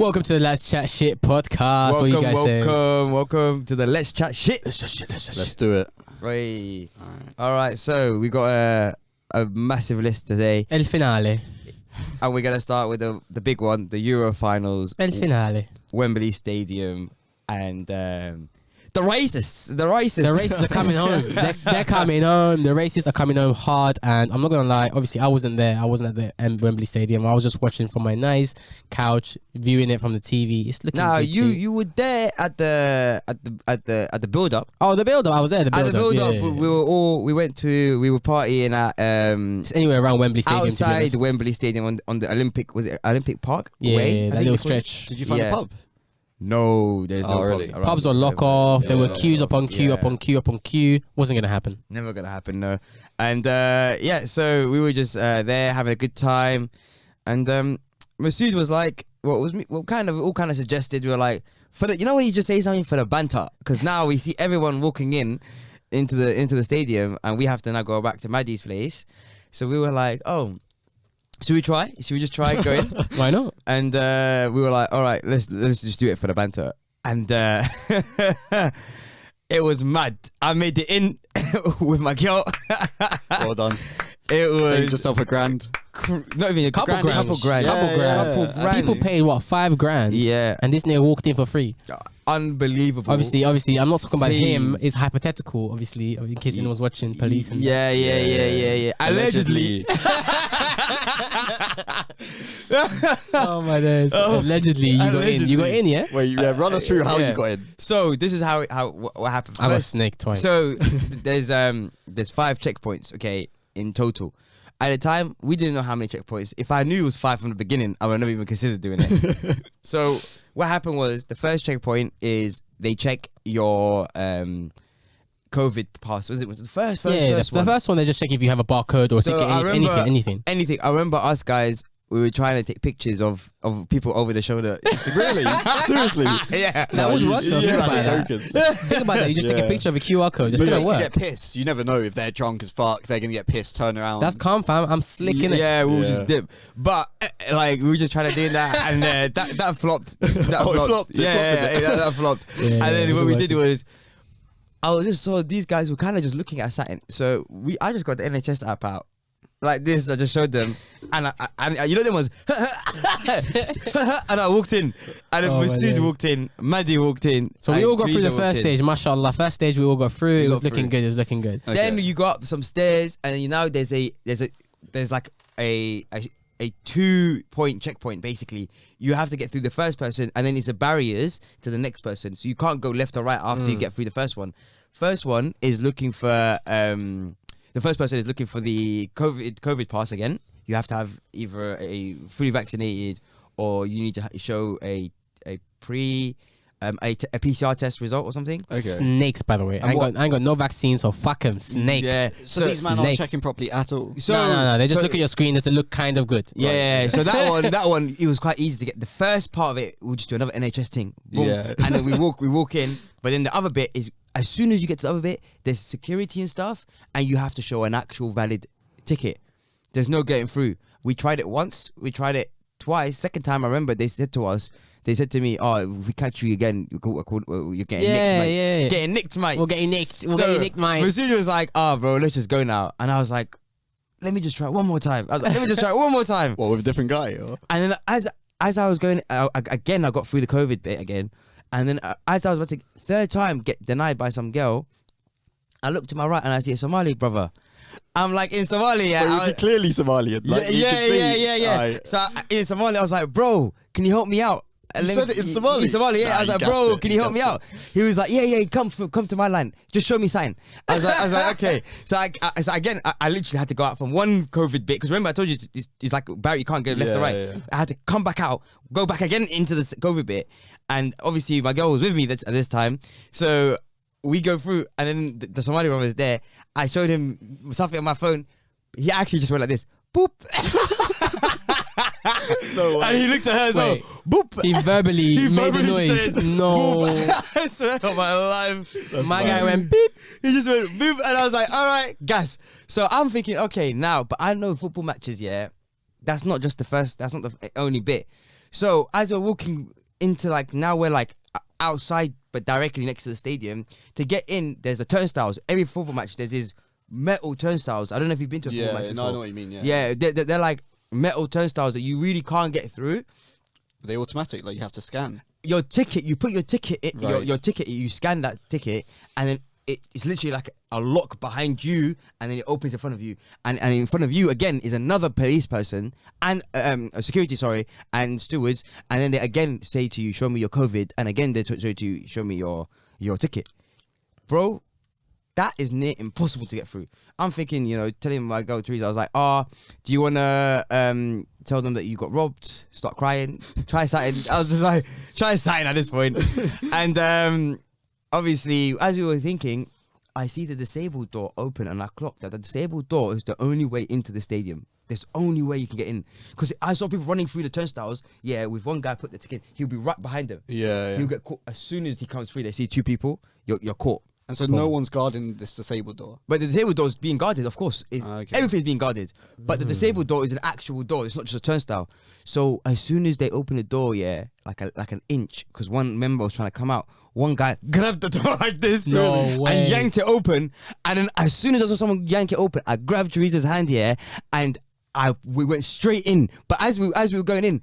Welcome to the Let's Chat Shit podcast. What are you guys saying? Welcome to the Let's Chat Shit. Let's do it. Right. All right. So we got a massive list today, El finale. and we're gonna start with the big one, the Euro finals, El finale. Wembley Stadium, and the racists. The racists are coming home. They're coming home. The racists are coming home hard. And I'm not gonna lie. Obviously, I wasn't there. I wasn't at the Wembley Stadium. I was just watching from my nice couch, viewing it from the TV. It's looking. No, good you were there at the build up. Oh, the build up. I was there. At the build up, we were partying at just anywhere around Wembley Stadium. outside Wembley Stadium on the Olympic. Was it Olympic Park? Yeah, that little stretch. Did you find a pub? No, there's no really? pubs. Pubs were lock off. There were queues upon queue upon queue upon queue. Wasn't gonna happen. Never gonna happen, no. And so we were just there having a good time, and Masood was like, all kind of suggested. We were like, you know when you just say something for the banter, because now we see everyone walking into the stadium, and we have to now go back to Maddie's place. So we were like, oh, should we try? Should we just try go in? Why not? And we were like, all right, let's just do it for the banter. And it was mad. I made it in with my girl. Well done. It was saved yourself $1,000. not even a Couple grand. Couple grand. Couple grand. People paid what, $5,000? Yeah. And this nigga walked in for free. Unbelievable. Obviously, I'm not talking about him. It's hypothetical, obviously, in case anyone was watching police. And Yeah. Allegedly. Oh my days. Allegedly, you got in. You got in, yeah? Wait, run us through how you got in. So this is what happened. I got snaked twice. So there's 5 checkpoints, okay, in total. At the time, we didn't know how many checkpoints. If I knew it was 5 from the beginning, I would never even consider doing it. So what happened was the first checkpoint is they check your COVID pass. Was it the first one? The first one they just check if you have a barcode or ticket, anything. Anything. I remember us guys. We were trying to take pictures of people over the shoulder. Really? Seriously? Yeah. That would work though. Think about that. You just take a picture of a QR code. Just gonna work. You get pissed. You never know if they're drunk as fuck. They're gonna get pissed. Turn around. That's calm, fam. I'm slicking it. Yeah, we'll just dip. But we were just trying to do that, and that flopped. That flopped. That flopped. And then what we did was, I just saw these guys were kind of just looking at something. So I just got the NHS app out. Like this, I just showed them, and you know them was, and I walked in, and then Masood walked in, Maddie walked in. So we all got through the first stage, mashallah. First stage we all got through. It was looking good. Okay. Then you go up some stairs, and there's like a 2-point checkpoint. Basically, you have to get through the first person, and then it's a barriers to the next person, so you can't go left or right after you get through the first one. First one is looking for the first person is looking for the COVID pass again. You have to have either a fully vaccinated or you need to show a PCR test result or something. Okay. Snakes, by the way. I ain't got no vaccine, so fuck them. Snakes. Yeah. So these men aren't checking properly at all. So no. They just look at your screen. Does it look kind of good? Yeah. Right. So that one, it was quite easy to get. The first part of it, we'll just do another NHS thing. Boom. Yeah. And then we walk in. But then the other bit is, as soon as you get to the other bit, there's security and stuff, and you have to show an actual valid ticket. There's no getting through. We tried it once. We tried it twice. Second time, I remember they said to me, "Oh, if we catch you again, you're getting nicked, mate. Yeah. Getting nicked, mate. We'll get you nicked. We'll get you nicked, mate." Masood was like, "Oh, bro, let's just go now." And I was like, "Let me just try one more time." I was like, "Let me just try one more time." What, with a different guy? Or? And then as I was going, I got through the COVID bit again. And then as I was about to, third time, get denied by some girl, I look to my right and I see a Somali brother. I'm like, in Somali, yeah. But was he clearly Somalian? Like, yeah. So in Somali, I was like, "Bro, can you help me out?" You said it in Somali? In Somali, yeah. I was like, "Bro, can you help me out?" He was like, yeah, come to my line. Just show me sign. I was like, okay. So again, I literally had to go out from one COVID bit, because remember I told you, it's like, Barry, you can't go left or right. Yeah. I had to come back out, go back again into the COVID bit. And obviously my girl was with me at this time. So we go through, and then the Somali brother was there. I showed him something on my phone. He actually just went like this. Boop. No way. And he looked at her as well. Boop. He verbally made the noise. Said, no. I swear on my life. My guy went beep. He just went boop. And I was like, all right, gas. So I'm thinking, okay, now, but I know football matches, yeah, that's not just the first, that's not the only bit. So as we're walking into like, now we're like outside, but directly next to the stadium. To get in, there's the turnstiles. Every football match, there's these metal turnstiles. I don't know if you've been to a football match before. No, I know what you mean. Yeah, they're like metal turnstiles that you really can't get through. Are they automatic? Like you have to scan. Your ticket, you put your ticket, Right. your ticket, you scan that ticket, and then it's literally like a lock behind you, and then it opens in front of you, and in front of you again is another police person and a security, and stewards, and then they again say to you, show me your COVID, and again they say to you, show me your ticket, bro. That is near impossible to get through. I'm thinking, telling my girl Teresa, I was like, do you want to tell them that you got robbed? Start crying? Try something. I was just like, try something at this point. And obviously, as we were thinking, I see the disabled door open, and I clocked that the disabled door is the only way into the stadium. There's the only way you can get in. Because I saw people running through the turnstiles. Yeah, with one guy put the ticket, he'll be right behind them. Yeah. He'll get caught. As soon as he comes through, they see two people, you're caught. And so no one's guarding this disabled door. But the disabled door is being guarded, of course. Okay. Everything's being guarded. But the disabled door is an actual door. It's not just a turnstile. So as soon as they open the door, like an inch, because one member was trying to come out, one guy grabbed the door like this No way. and yanked it open. And then as soon as I saw someone yank it open, I grabbed Teresa's hand and we went straight in. But as we were going in,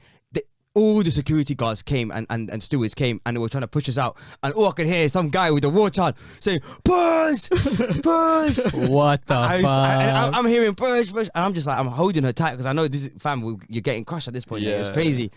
all the security guards came and stewards came, and they were trying to push us out. And all I could hear is some guy with a war chant saying, push, push. What the fuck? I'm hearing push, push. And I'm just like, I'm holding her tight because I know this is, fam, you're getting crushed at this point. Yeah. It's crazy.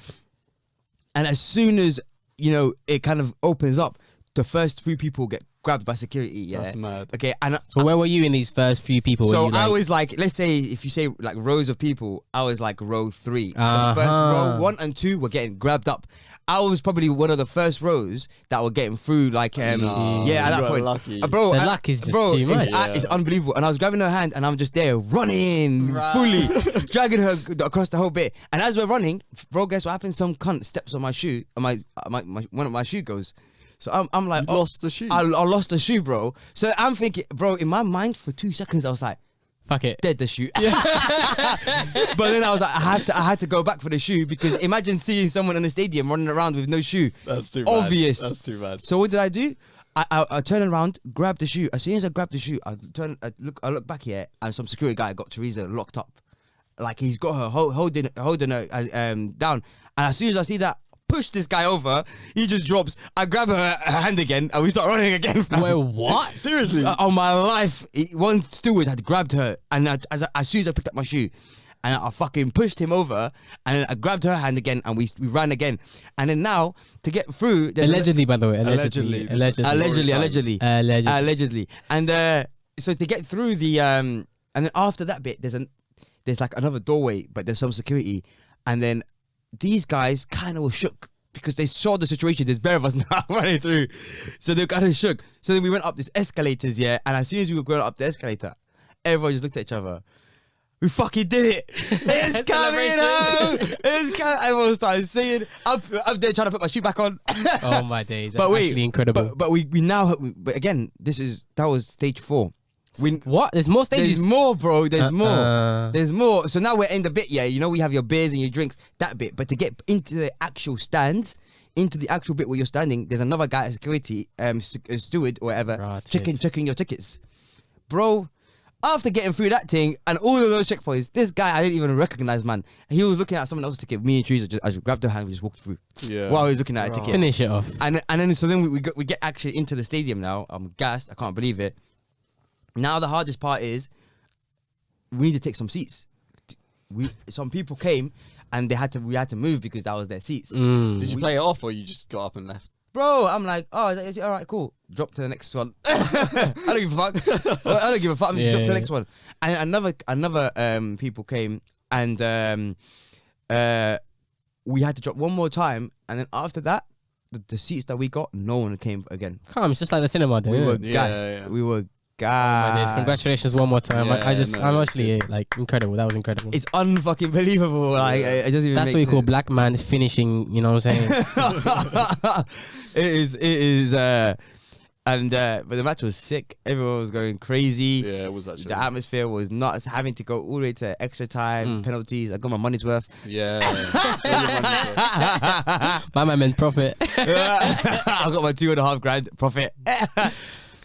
And as soon as, it kind of opens up, the first 3 people get grabbed by security. Yeah. That's mad. Okay. And so where were you in these first few people? so Were you I was like, let's say if you say like rows of people, I was like row 3. Uh-huh. The first row 1 and 2 were getting grabbed up. I was probably one of the first rows that were getting through. Like, at that point, lucky. Bro, The luck is just too much. It's unbelievable. And I was grabbing her hand, and I'm just there running fully, dragging her across the whole bit. And as we're running, bro, guess what happened? Some cunt steps on my shoe, and one of my shoe goes. So I'm like, You lost the shoe. I lost the shoe, bro. So I'm thinking, bro, in my mind for 2 seconds, I was like, fuck it. dead the shoe. But then I was like, I had to go back for the shoe, because imagine seeing someone in the stadium running around with no shoe. That's too obvious. bad. That's too bad. So what did I do? I turned around, grabbed the shoe. As soon as I grabbed the shoe, I look back here, and some security guy got Teresa locked up. Like, he's got her holding her down. And as soon as I see that, push this guy over, he just drops. I grab her hand again, and we start running again. Wait, what? Seriously? On my life, one steward had grabbed her, and as soon as I picked up my shoe, and I fucking pushed him over, and then I grabbed her hand again, and we ran again. And then now, to get through, Allegedly, by the way. Allegedly. Allegedly. And so to get through the and then after that bit, there's like another doorway, but there's some security, and then these guys kind of were shook because they saw the situation. There's bare of us now running through, so they kind of shook. So then we went up these escalators, and as soon as we were going up the escalator, everyone just looked at each other. We fucking did it! It's coming home! It's coming! Everyone started singing. I'm there trying to put my shoe back on. Oh my days! That's But wait, actually incredible. But we now. But again, that was stage 4. What? There's more stages. There's more, bro. There's Uh-uh. more. There's more. So now we're in the bit, we have your beers and your drinks, that bit. But to get into the actual stands, into the actual bit where you're standing, there's another guy at security, a steward or whatever, Rotted. checking your tickets. Bro, after getting through that thing and all of those checkpoints, this guy I didn't even recognize, man. He was looking at someone else's ticket. Me and Teresa I just grabbed her hand, we just walked through. Yeah. While he was looking at a ticket. Finish it off. And then we get actually into the stadium now. I'm gassed. I can't believe it. Now the hardest part is we need to take some seats. Some people came and we had to move because that was their seats. Did you play it off, or you just got up and left? Bro, I'm like, is it all right, cool. Drop to the next one. I don't give a fuck. I don't give a fuck. Drop to the next one. And another people came, and we had to drop one more time. And then after that, the seats that we got, no one came again. Come, it's just like the cinema. Then, We isn't were it? gassed. Yeah. We were My days. gassed. Congratulations one more time. Yeah, I'm actually like incredible. That was incredible. It's unfucking believable. Like, it doesn't even. That's make what you call sense. black man finishing. You know what I'm saying? It is. And but the match was sick. Everyone was going crazy. Yeah, it was actually. The atmosphere was nuts. Having to go all the way to extra time, penalties. I got my money's worth. Yeah. My man meant profit. I got my 2.5 grand profit.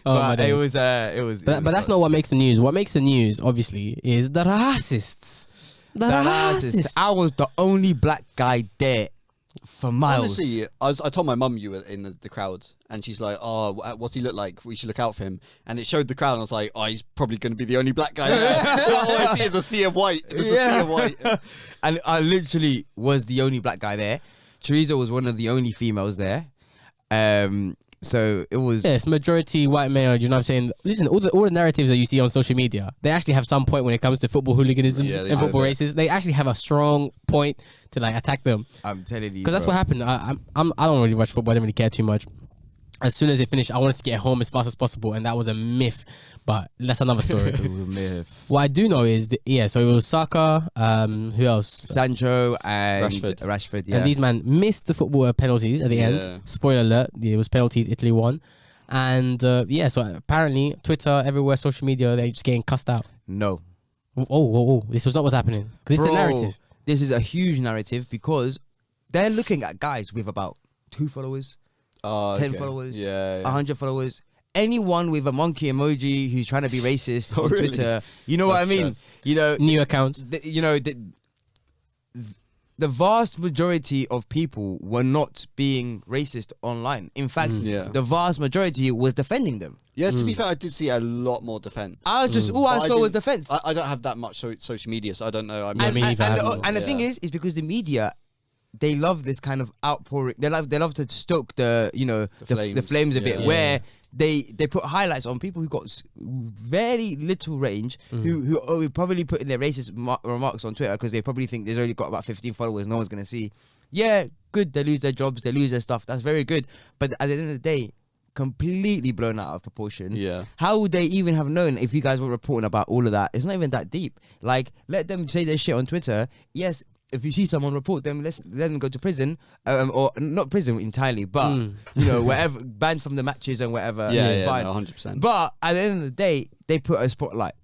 My it days. was. But that's not what makes the news. What makes the news, obviously, is the racists. The racists. I was the only black guy there for miles. Honestly, I told my mum you were in the crowd, and she's like, "Oh, what's he look like? We should look out for him." And it showed the crowd, and I was like, "Oh, he's probably going to be the only black guy there." All I see is a sea of white. Just a sea of white. And I literally was the only black guy there. Teresa was one of the only females there. So it was. Yes, majority white male. You know what I'm saying? Listen, all the narratives that you see on social media, they actually have some point when it comes to football hooliganism and football races. They actually have a strong point to like attack them. I'm telling you, because that's what happened. I don't really watch football. I don't really care too much. As soon as it finished, I wanted to get home as fast as possible, and that was a myth. But that's another story. It was a myth. What I do know is, so it was Saka. Who else? Sancho and Rashford. Yeah. And these men missed the football penalties at the end. Spoiler alert: it was penalties. Italy won, and so apparently Twitter, everywhere, social media, they're just getting cussed out. No. Oh! This was not what's happening. Because it's a narrative. This is a huge narrative because they're looking at guys with about 2 followers. 10 followers, 100 followers. Anyone with a monkey emoji who's trying to be racist on Twitter, you know what I mean? You know, new accounts. The vast majority of people were not being racist online. In fact, the vast majority was defending them. Yeah, to be fair, I did see a lot more defense. I saw was defense. I don't have that much social media, so I don't know. And the thing is because the media, they love this kind of outpouring. They love to stoke the flames a bit. Where they put highlights on people who got very little range, who are probably putting their racist remarks on Twitter because they probably think there's only got about 15 followers. No one's gonna see. Yeah, good. They lose their jobs. They lose their stuff. That's very good. But at the end of the day, completely blown out of proportion. Yeah. How would they even have known if you guys were reporting about all of that? It's not even that deep. Like, let them say their shit on Twitter. Yes. If you see someone report them, let them go to prison, or not prison entirely, but wherever, banned from the matches and whatever. Yeah, fine. 100%. But at the end of the day, they put a spotlight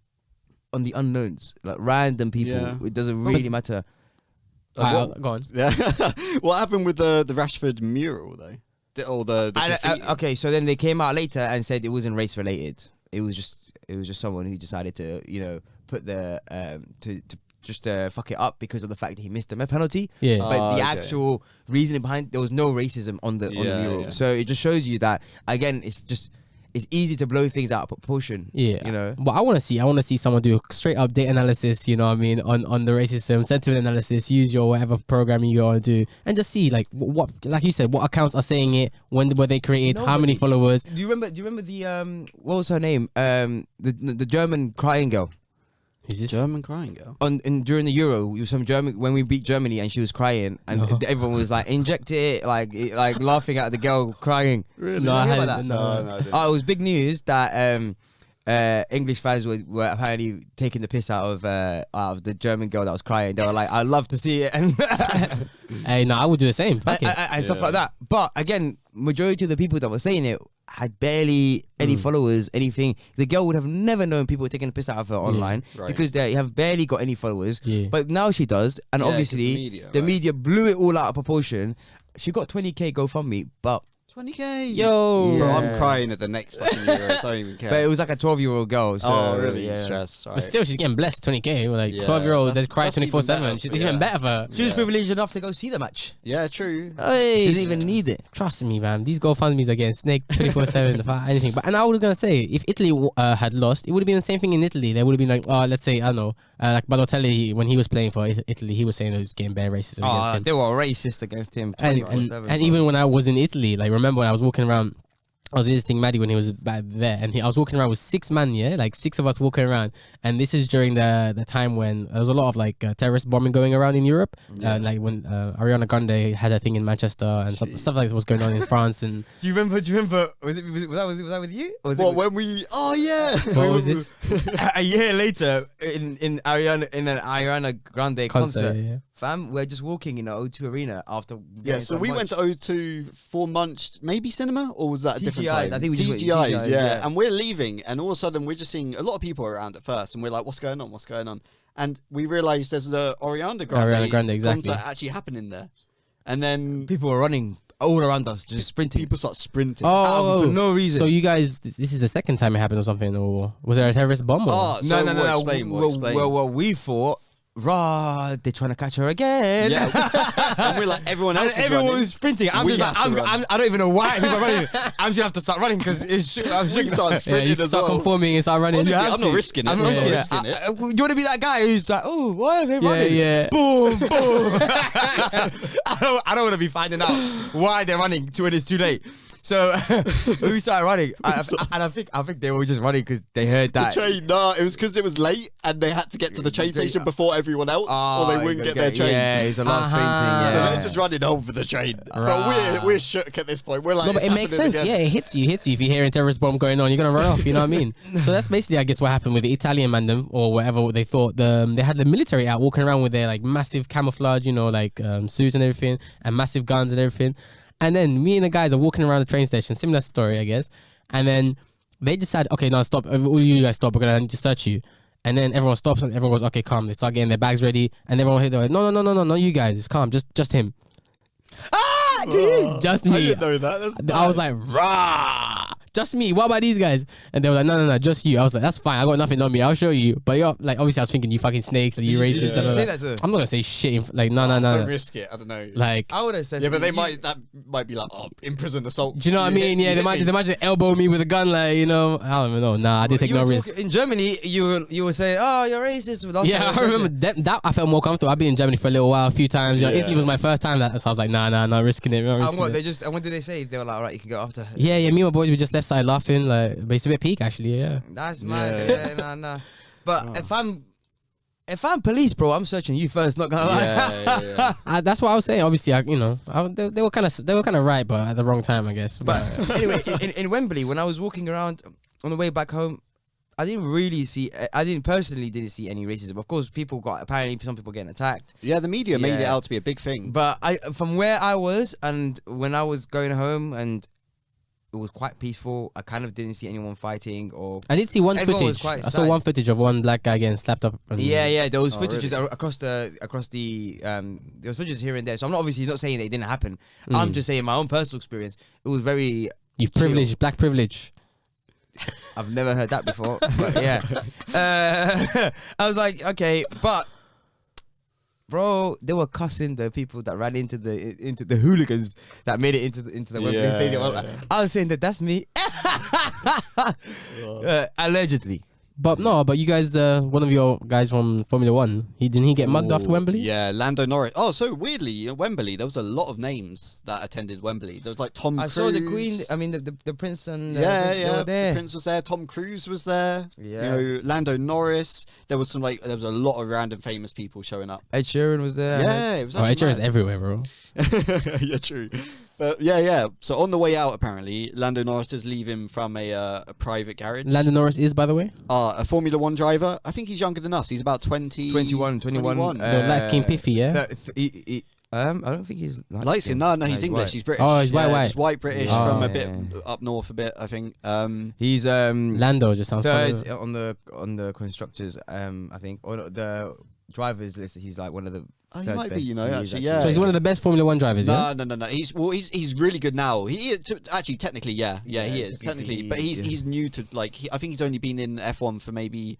on the unknowns, like random people. Yeah. It doesn't really matter. Go on. Yeah. What happened with the Rashford mural though? Okay, so then they came out later and said it wasn't race related. It was just someone who decided to put the just fuck it up because of the fact that he missed the penalty. Yeah. But the actual reasoning behind, there was no racism on the mural. Yeah. So it just shows you that, again, it's easy to blow things out of proportion. Yeah. You know. But I want to see someone do a straight up data analysis, you know what I mean, on the racism, sentiment analysis, use your whatever programming you want to do, and just see like what like you said, what accounts are saying it, when were they created, how many followers. Do you remember the what was her name? The German crying girl. Is this German crying girl? During the Euro, some German, when we beat Germany and she was crying and everyone was like, inject it, like laughing at the girl crying. Really? No, I heard that. No, I didn't. Oh, it was big news that English fans were apparently taking the piss out of the German girl that was crying. They were like, I'd love to see it. And hey, no, I would do the same. And stuff like that. But again, majority of the people that were saying it had barely any followers, anything. The girl would have never known people were taking the piss out of her online because they have barely got any followers. Yeah. But now she does, and obviously the media blew it all out of proportion. She got 20k GoFundMe, but 20k. Yo. Bro, I'm crying at the next fucking Euros. I don't even care. But it was like a 12-year-old girl. So, oh, really? Yeah. Stress. Right. But still, she's getting blessed 20k. Like 12-year-old that's crying 24/7. It's even better for her. She was privileged enough to go see the match. Yeah, true. Hey, she didn't even need it. Trust me, man. These GoFundMes are getting snaked 24/7 without anything. And I was gonna say, if Italy had lost, it would have been the same thing in Italy. They would have been like, let's say, I don't know, like Balotelli when he was playing for Italy, he was saying it was getting bare racism against him. They were racist against him. And even when I was in Italy, like remember when I was walking around. I was visiting Maddie when he was back there, and I was walking around with 6 men, like 6 of us walking around. And this is during the time when there was a lot of like terrorist bombing going around in Europe, like when Ariana Grande had a thing in Manchester and stuff like this was going on in France. And do you remember? Was that with you? Or was when we? Oh yeah. What was this? A year later, in an Ariana Grande concert. fam, we're just walking in the O2 Arena after. Yeah, so we went to O2 for Munch, maybe cinema, or was that a different TGIs, time? I think we just went TGIs, TGIs, yeah. yeah. And we're leaving, and all of a sudden we're just seeing a lot of people around at first, and we're like, what's going on? What's going on? And we realised there's the Ariana Grande exactly. concert actually happening there. And then people were running all around us, just sprinting. people start sprinting. For no reason. So you guys, this is the second time it happened or something, or was there a terrorist bomb? Or? Oh, so no. we'll explain, we'll explain. Well, we thought, rah, they're trying to catch her again. Yeah, and we're like, everyone else And is running. was sprinting. I'm We just like, have to run. I don't even know why people are running. I'm just have to start running because it's I'm We shaking. start Yeah, sprinting you as start well. conforming and start running. Honestly, have I'm not to. risking it. I'm I'm not not risking risking it. Do you want to be that guy who's like, oh, why are they running? yeah. Boom, boom. I don't want to be finding out why they're running when it's too late. So we started running, and I think they were just running because they heard that. The train, no, it was because it was late and they had to get to the train station before everyone else, or they wouldn't get their train. Yeah, it's the last train thing. So Yeah. they're just running home for the train. But we're shook at this point. We're like, No, but it's it makes happening sense. again. Yeah, it hits you. If you hear a terrorist bomb going on, you're gonna run off. You know what I mean? So that's basically, I guess, what happened with the Italian man or whatever they thought. They had the military out walking around with their like massive camouflage, like suits and everything, and massive guns and everything. And then me and the guys are walking around the train station. Similar story, I guess. And then they decide, okay, no, stop. All you guys stop. We're gonna just search you. And then everyone stops and everyone goes, okay, calm. They start getting their bags ready, and everyone hit. They're like, no, you guys, it's calm. Just him. Just me. I didn't know that. That's I was like, rah, just me. What about these guys? And they were like, no, just you. I was like, that's fine. I got nothing on me. I'll show you. But you're like, obviously, I was thinking, you fucking snakes, like, you racist. Yeah. blah, blah, Say blah. that to them. I'm not gonna say shit. Like, no. Don't risk it. I don't know. Like, I would have said. Yeah, but something. that might be like, imprisoned assault. do you know what I mean? Yeah, they might just elbow me with a gun, like, I don't even know. Nah, I didn't take You no were risk. talking- in Germany, you would say, "Oh, you're racist." Yeah, I remember that. I felt more comfortable. I've been in Germany for a little while, a few times. Yeah. Italy was my first time, so I was like, nah, not risking it. Not risking it. And what did they say? They were like, "All right, you can go after her." Yeah, me and my boys, we just left side laughing, like, but it's a bit peak actually, yeah. That's mad. Yeah, nah. But if I'm police, bro, I'm searching you first. Not gonna lie. Yeah. That's what I was saying. Obviously, they were kind of right, but at the wrong time, I guess. But anyway, in Wembley, when I was walking around on the way back home, I didn't personally see any racism. Of course, apparently some people getting attacked. Yeah, the media made it Yeah. out to be a big thing. But from where I was and when I was going home, and it was quite peaceful. I kind of didn't see anyone fighting or. I did see one Everyone was footage. quite I saw one footage of one black guy getting slapped up. Yeah, there was footages really? across the there was footages here and there. So I'm obviously not saying it didn't happen. I'm just saying my own personal experience. It was very. You privilege, black privilege. I've never heard that before, but yeah. I was like, okay, but bro, they were cussing the people that ran into the hooligans that made it into the Wembley Yeah, Stadium. yeah. I was saying that's me, allegedly. But you guys, one of your guys from Formula One, didn't he get mugged after Wembley? Yeah, Lando Norris. Oh, so weirdly, at Wembley, there was a lot of names that attended Wembley. There was like Tom I Cruise. saw the Queen. I mean, the Prince and They were there. The Prince was there. Tom Cruise was there. Yeah. Lando Norris. There was there was a lot of random famous people showing up. Ed Sheeran was there. Yeah, it was. Oh, actually is mad. everywhere, bro. Yeah, true. But yeah. So on the way out, apparently, Lando Norris is leaving from a private garage. Lando Norris is, by the way, A Formula One driver. I think he's younger than us. He's about 21. 21. the light skin piffy, yeah. I don't think he's Light skin? No, he's English. white. He's British. Oh, he's white. He's white British Oh, from a yeah, bit up north a bit, I think. He's Lando just sounds third funny. on the constructors. I think, or the drivers list. He's like one of the. He third might be, best. you know, He is actually, yeah. So he's one of the best Formula One drivers, yeah. No. He's really good now. He is, actually technically, yeah, he is technically, but he's new to I think he's only been in F1 for maybe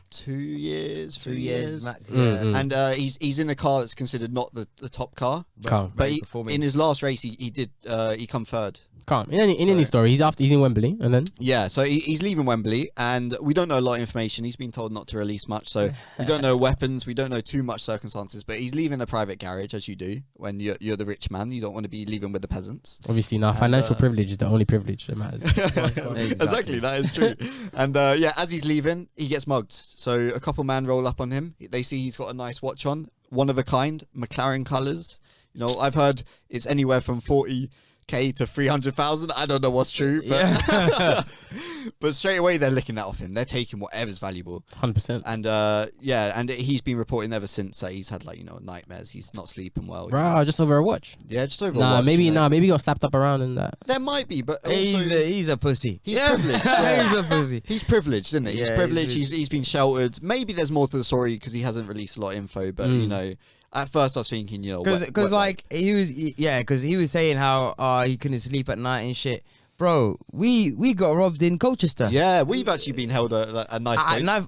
2 years, 3 years. max. And he's in a car that's considered not the top car. Calm. But performing. in his last race, he come third. Calm. In any story, he's in Wembley, and then Yeah, so he's leaving Wembley, and we don't know a lot of information. He's been told not to release much, so we don't know weapons. We don't know too much circumstances, but he's leaving a private garage, as you do when you're the rich man. You don't want to be leaving with the peasants. obviously now financial privilege is the only privilege that matters. Exactly, that is true. And as he's leaving, he gets mugged. So a couple man roll up on him. They see he's got a nice watch on, one of a kind, McLaren colours. I've heard it's anywhere from 40k 500k to 300,000. I don't know what's true, but but straight away they're licking that off him. They're taking whatever's valuable. 100%. And and he's been reporting ever since that he's had nightmares. He's not sleeping well. Bro, just over a watch. Yeah, just over. Nah, a watch, maybe he got slapped up around in that. There might be, but also, He's a pussy. He's privileged. Yeah. He's a pussy. He's privileged, isn't he? Yeah, He's privileged. He's been sheltered. Maybe there's more to the story because he hasn't released a lot of info. But at first I was thinking, because like he was saying how he couldn't sleep at night and shit. Bro, we got robbed in Colchester. Yeah, we've actually been held a knife.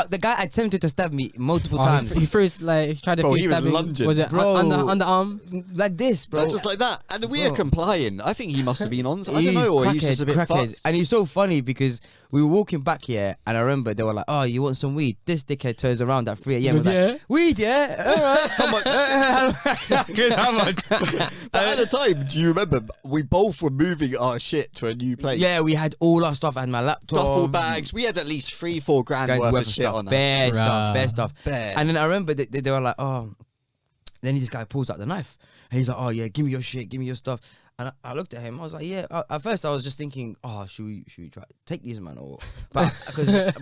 The guy attempted to stab me multiple times. He threw his, he tried to Bro, he was stab me. lunging. Was it Bro. underarm? Like this, bro. Just like that, and we are Bro. complying. I think he must have been on. I don't He's know, or he's just a bit crackhead. fucked. And he's so funny because we were walking back here, and I remember they were like, "Oh, you want some weed?" This dickhead turns around at 3 a.m. He goes, was "Yeah." like, "Weed, yeah, all right." How much? Goes, how much? But at the time, do you remember? We both were moving our shit to a new place. Yeah, we had all our stuff. I had my laptop, duffel bags. We had at least 3-4 grand worth of shit stuff, on us. bare Bruh. stuff. Bare. And then I remember they were like, "Oh." Then this guy pulls out the knife. And he's like, "Oh yeah, give me your shit, give me your stuff." And I looked at him. I was like, "Yeah." At first, I was just thinking, "Oh, should we try take these, man?" Or but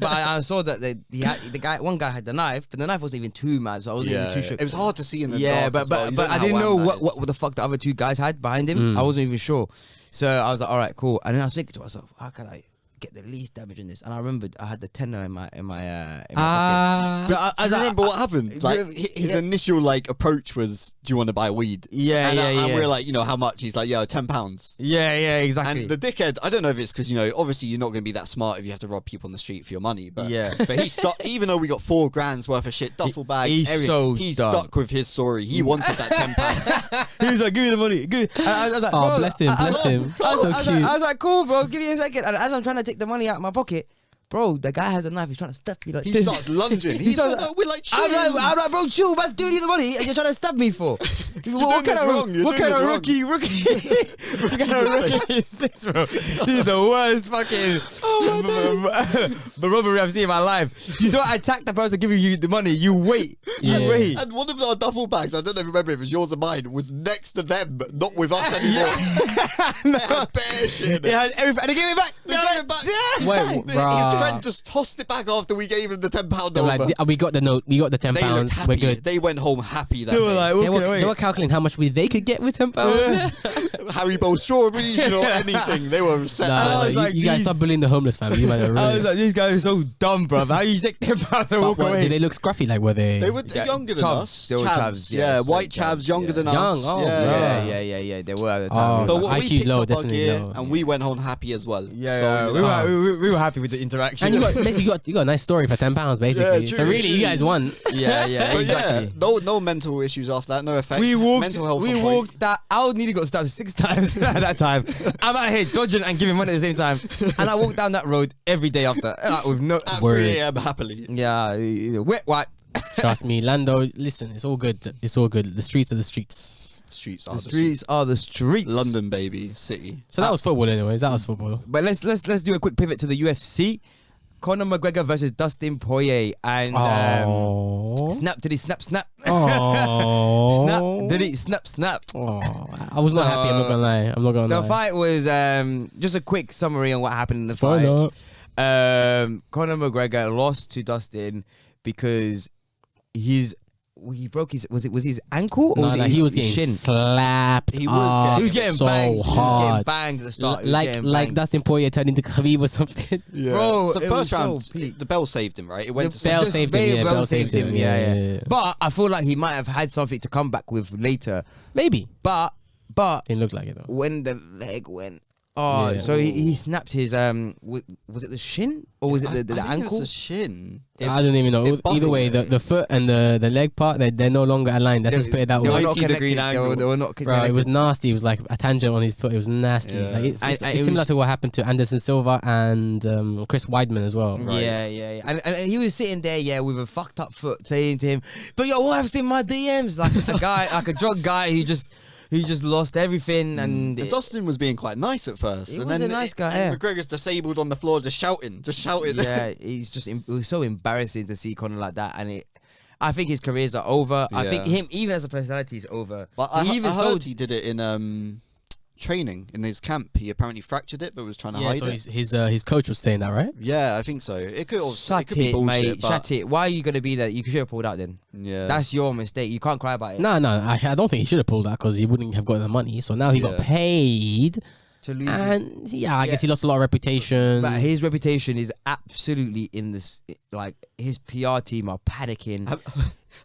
I saw that one guy had the knife, but the knife wasn't even too mad, so I wasn't even too sure. It was hard to see in the Yeah, dark. but I didn't know what the fuck the other two guys had behind him. I wasn't even sure. So I was like, "All right, cool." And then I was thinking to myself, "How can I get the least damage in this?" And I remembered I had the tenner in my pocket. So Do you remember what happened? Like his initial approach was, "Do you want to buy weed?" Yeah, and we were like, how much? He's like, "Yeah, £10." Yeah, exactly. And the dickhead, I don't know if it's because obviously you're not going to be that smart if you have to rob people on the street for your money. But but he stuck. Even though we got 4 grand's worth of shit, duffel bag, he's stuck with his story. He wanted that £10. He was like, "Give me the money." Good. I was like, Oh, "Bro," bless him. I was So cute. I was like, "Cool, bro. Give me a second." And as I'm trying to take the money out of my pocket, bro, the guy has a knife. He's trying to stab me like He this. starts lunging. He starts- we're like, chill. I'm like, bro, chill. Man's giving you the money, and you're trying to stab me for. What kind of rookie is this, bro? This is the worst fucking robbery I've seen in my life. You don't attack the person giving you the money. You wait. Yeah. You wait. And one of our duffel bags, I don't know if you remember, it was yours or mine, was next to them, not with us anymore. They had bare shit. It had everything. And they gave it back. They gave it back. Wait, His bruh. friend just tossed it back after we gave him the £10 They were over. like, we got the note. We got the £10. They looked happy. We're good. They went home happy that They were day. like, They were calculating how much they could get with £10. Haribo strawberries, anything. They were set. Nah, I was like, you guys these- stop bullying the homeless family. You man are I was rude. like, this guy is so dumb, bro. How you take £10 and walk What, away? did they look scruffy? Like, were they? They were Yeah, younger than chavs. us. They were chavs, yeah, white straight chavs, chavs, younger yeah. than us. Young, oh, yeah. bro. Yeah. They were at the Oh, time. But so what, we IQ picked low, up our definitely gear low. and we went home happy as well. Yeah, So, we were happy with the interaction. And basically you got a nice story for £10 basically. Yeah, So true, really, you true. guys won. yeah, But exactly. no mental issues after that, no effects. We Mental health on point. walked that. I nearly got stabbed 6 times at that time. I'm out here dodging and giving money at the same time, and I walked down that road every day after, with no. At Word. 3 a.m. happily. Yeah, wet wipe. Trust me, Lando. Listen, it's all good. It's all good. The streets are the streets. Streets are The streets are the streets. London, baby, city. So that was football, anyways. That was football. But let's do a quick pivot to the UFC. Conor McGregor versus Dustin Poirer, and Oh. snap did he snap. Oh. Snap did he snap. Oh, I was not happy. I'm not gonna lie. I'm not gonna The lie. fight was just a quick summary on what happened in the Spoiler. fight. Conor McGregor lost to Dustin because he broke his was his ankle or was it he his was getting shin? slapped. He was He was getting so banged. He was getting hard. banged at the start. He was getting Like banged. Dustin Poirier turned into Khabib or something. Yeah. Bro, so it first was so round, bleak. the bell saved him, right? It went to Bell Just saved him, very yeah, well Bell saved him, yeah. But I feel like he might have had something to come back with later. Maybe. But Didn't look like it though. when the leg went, oh, so he snapped his was it the shin or was it the I think ankle? it was a shin. I don't even know. it Either way, buckled. the foot and the leg part, they're no longer aligned. Let's just put it that They were way. not 90-degree connected. angle. They were not Bro, connected. it was nasty. It was like a tangent on his foot. It was nasty. Yeah. Like it's And it similar was- to what happened to Anderson Silva and Chris Weidman as well. Right. Yeah. And he was sitting there, with a fucked up foot, saying to him, "But your wife's in my DMs," like a guy, like a drug guy who just lost everything. And And Dustin was being quite nice at first. He and was then a nice guy, and yeah. McGregor's disabled on the floor, just shouting. yeah, it was so embarrassing to see Conor like that, and I think his careers are over. I think Yeah. him, even as a personality, is over. But I he even heard sold. he did it in training in his camp. He apparently fractured it, but was trying to hide so it. his coach was saying that, right? Yeah, I think so. It could also Shut be it, bullshit, mate. but Shut it. Why are you gonna be there? You should have pulled out then. yeah, That's your mistake. You can't cry about it. No, I don't think he should have pulled that because he wouldn't have gotten the money. So now he got paid, To lose. and I guess he lost a lot of reputation. But his reputation is absolutely in this. Like his PR team are panicking.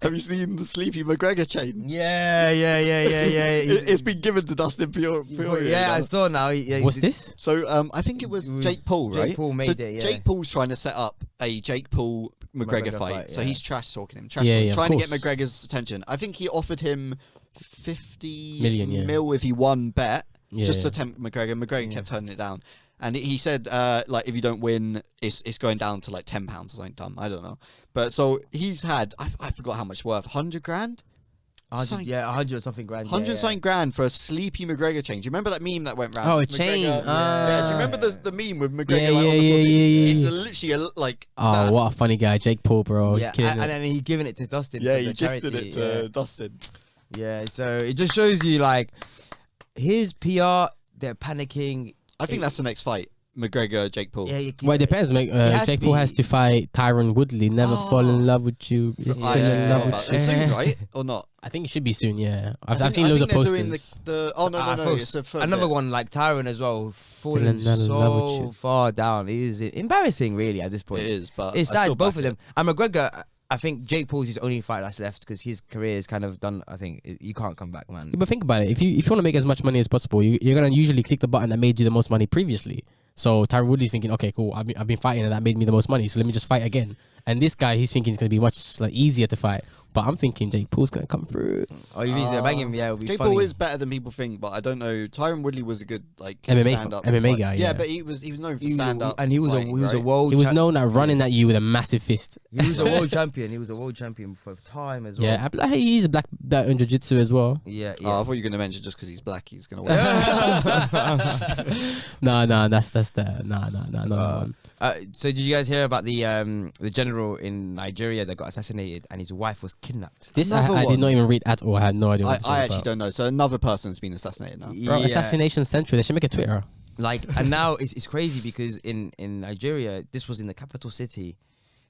Have you seen the Sleepy McGregor chain? Yeah. It's been given to Dustin Poirer. Yeah, I saw now. Yeah, What's this? So I think it was Jake Paul, right? Jake Paul made so it, yeah. Jake Paul's trying to set up a Jake Paul McGregor fight. fight, So yeah. he's trash talking him, Yeah, trying to of get course. McGregor's attention. I think he offered him 50 Million, yeah. mil if he won bet, Yeah, just to yeah. tempt McGregor. McGregor kept turning it down. And he said, like, if you don't win, it's going down to like £10 or something dumb. I don't know. But so he's had, I forgot how much worth, 100 grand? 100 something grand. 100 something grand for a Sleepy McGregor chain. Do you remember that meme that went round? Oh, a McGregor- chain. Yeah, do you remember the meme with McGregor Yeah, like, on the yeah, pussy? yeah. It's literally like Oh, that. what a funny guy, Jake Paul, bro. He's Yeah, killing and it. then he giving it to Dustin. Yeah, for he the gifted charity, it to Dustin. Yeah, so it just shows you like his PR. They're panicking. I think that's the next fight. McGregor, Jake Paul. Yeah, Well, it depends. Mate. has Jake to Paul be. has to fight Tyron Woodley. Never fall in love with you. Is still in love with you. It's soon, right? Or not? I think it should be soon. Yeah, I've I seen loads of think they're doing posters. oh no, folks, it's a further another bit. one like Tyron as well, Still falling in love with so you. far down. It is embarrassing, really, at this point. It is, but It's I still sad, both back of them. And McGregor, I think Jake Paul's his only fight that's left because his career is kind of done. I think you can't come back, man. But think about it. If you want to make as much money as possible, you're gonna usually click the button that made you the most money previously. So Tyron Woodley's thinking, okay, cool. I've been fighting and that made me the most money. So let me just fight again. And this guy, he's thinking it's gonna be much like easier to fight. But I'm thinking Jake Paul's gonna come through. Oh, you need to bang him, yeah, it'll be Jake funny. Paul is better than people think, but I don't know. Tyron Woodley was a good like MMA stand-up MMA fight. guy, yeah. but he was known for He was- stand-up, and he was fighting, a right? world. He was cha- known at running at you with a massive fist. He was a world champion. He was a world champion for time as well. Yeah, he's a black belt in jiu-jitsu as well. Yeah, Oh, I yeah. thought you were going to mention just because he's black, he's going to win. No, that's the no. So did you guys hear about the general in Nigeria that got assassinated and his wife was kidnapped? This Another I did one. not even read at all. I had no idea. What it's all I actually about. don't know. So another person's been assassinated now. Bro, Yeah. Assassination Central. They should make a Twitter. Like, and now it's crazy because in Nigeria, this was in the capital city.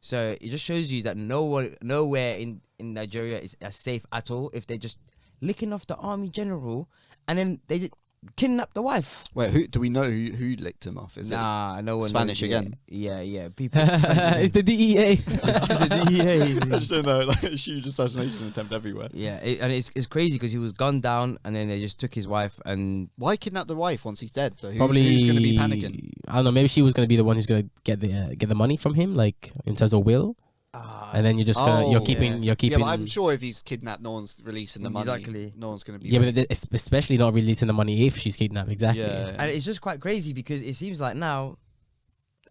So it just shows you that nowhere in Nigeria is as safe at all if they're just licking off the army general and then they just kidnap the wife. Wait, who do we know who licked him off? Is Nah, no one Spanish knows. again? Yeah. People. It's the DEA. it? I just don't know. Like a huge assassination attempt everywhere. Yeah, and it's crazy because he was gunned down and then they just took his wife and Why kidnap the wife once he's dead? So who's Probably going to be panicking? I don't know. Maybe she was gonna be the one who's gonna get the money from him, like in terms of will. And then you're just gonna, you're keeping. Yeah, but I'm sure if he's kidnapped, no one's releasing the money. Exactly. No one's going to be. Yeah, but especially not releasing the money if she's kidnapped. Exactly. Yeah. and it's just quite crazy because it seems like now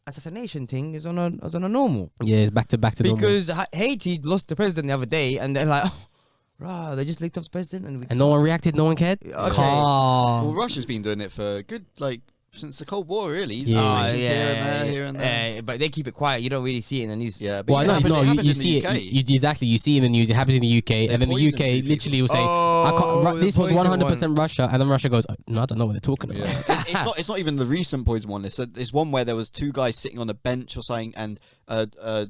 assassination thing is on a normal. Yeah, it's back to normal. Because Haiti lost the president the other day, and they're like, oh, rah, they just licked off the president, And no one reacted. No one cared. Okay. Well, Russia's been doing it for good, like since the Cold War, really. Yeah. Assassinations here and there. But they keep it quiet. You don't really see it in the news. Yeah, but Well, it no, happened- no, it happened you in the see UK. it. You exactly. You see in the news. It happens in the UK, and then the poisoned UK two people. literally will say, Oh, "This was the poison 100% Russia," and then Russia goes, "No, I don't know what they're talking about." Yeah. It's not even the recent poison one. It's one where there was two guys sitting on a bench or something, and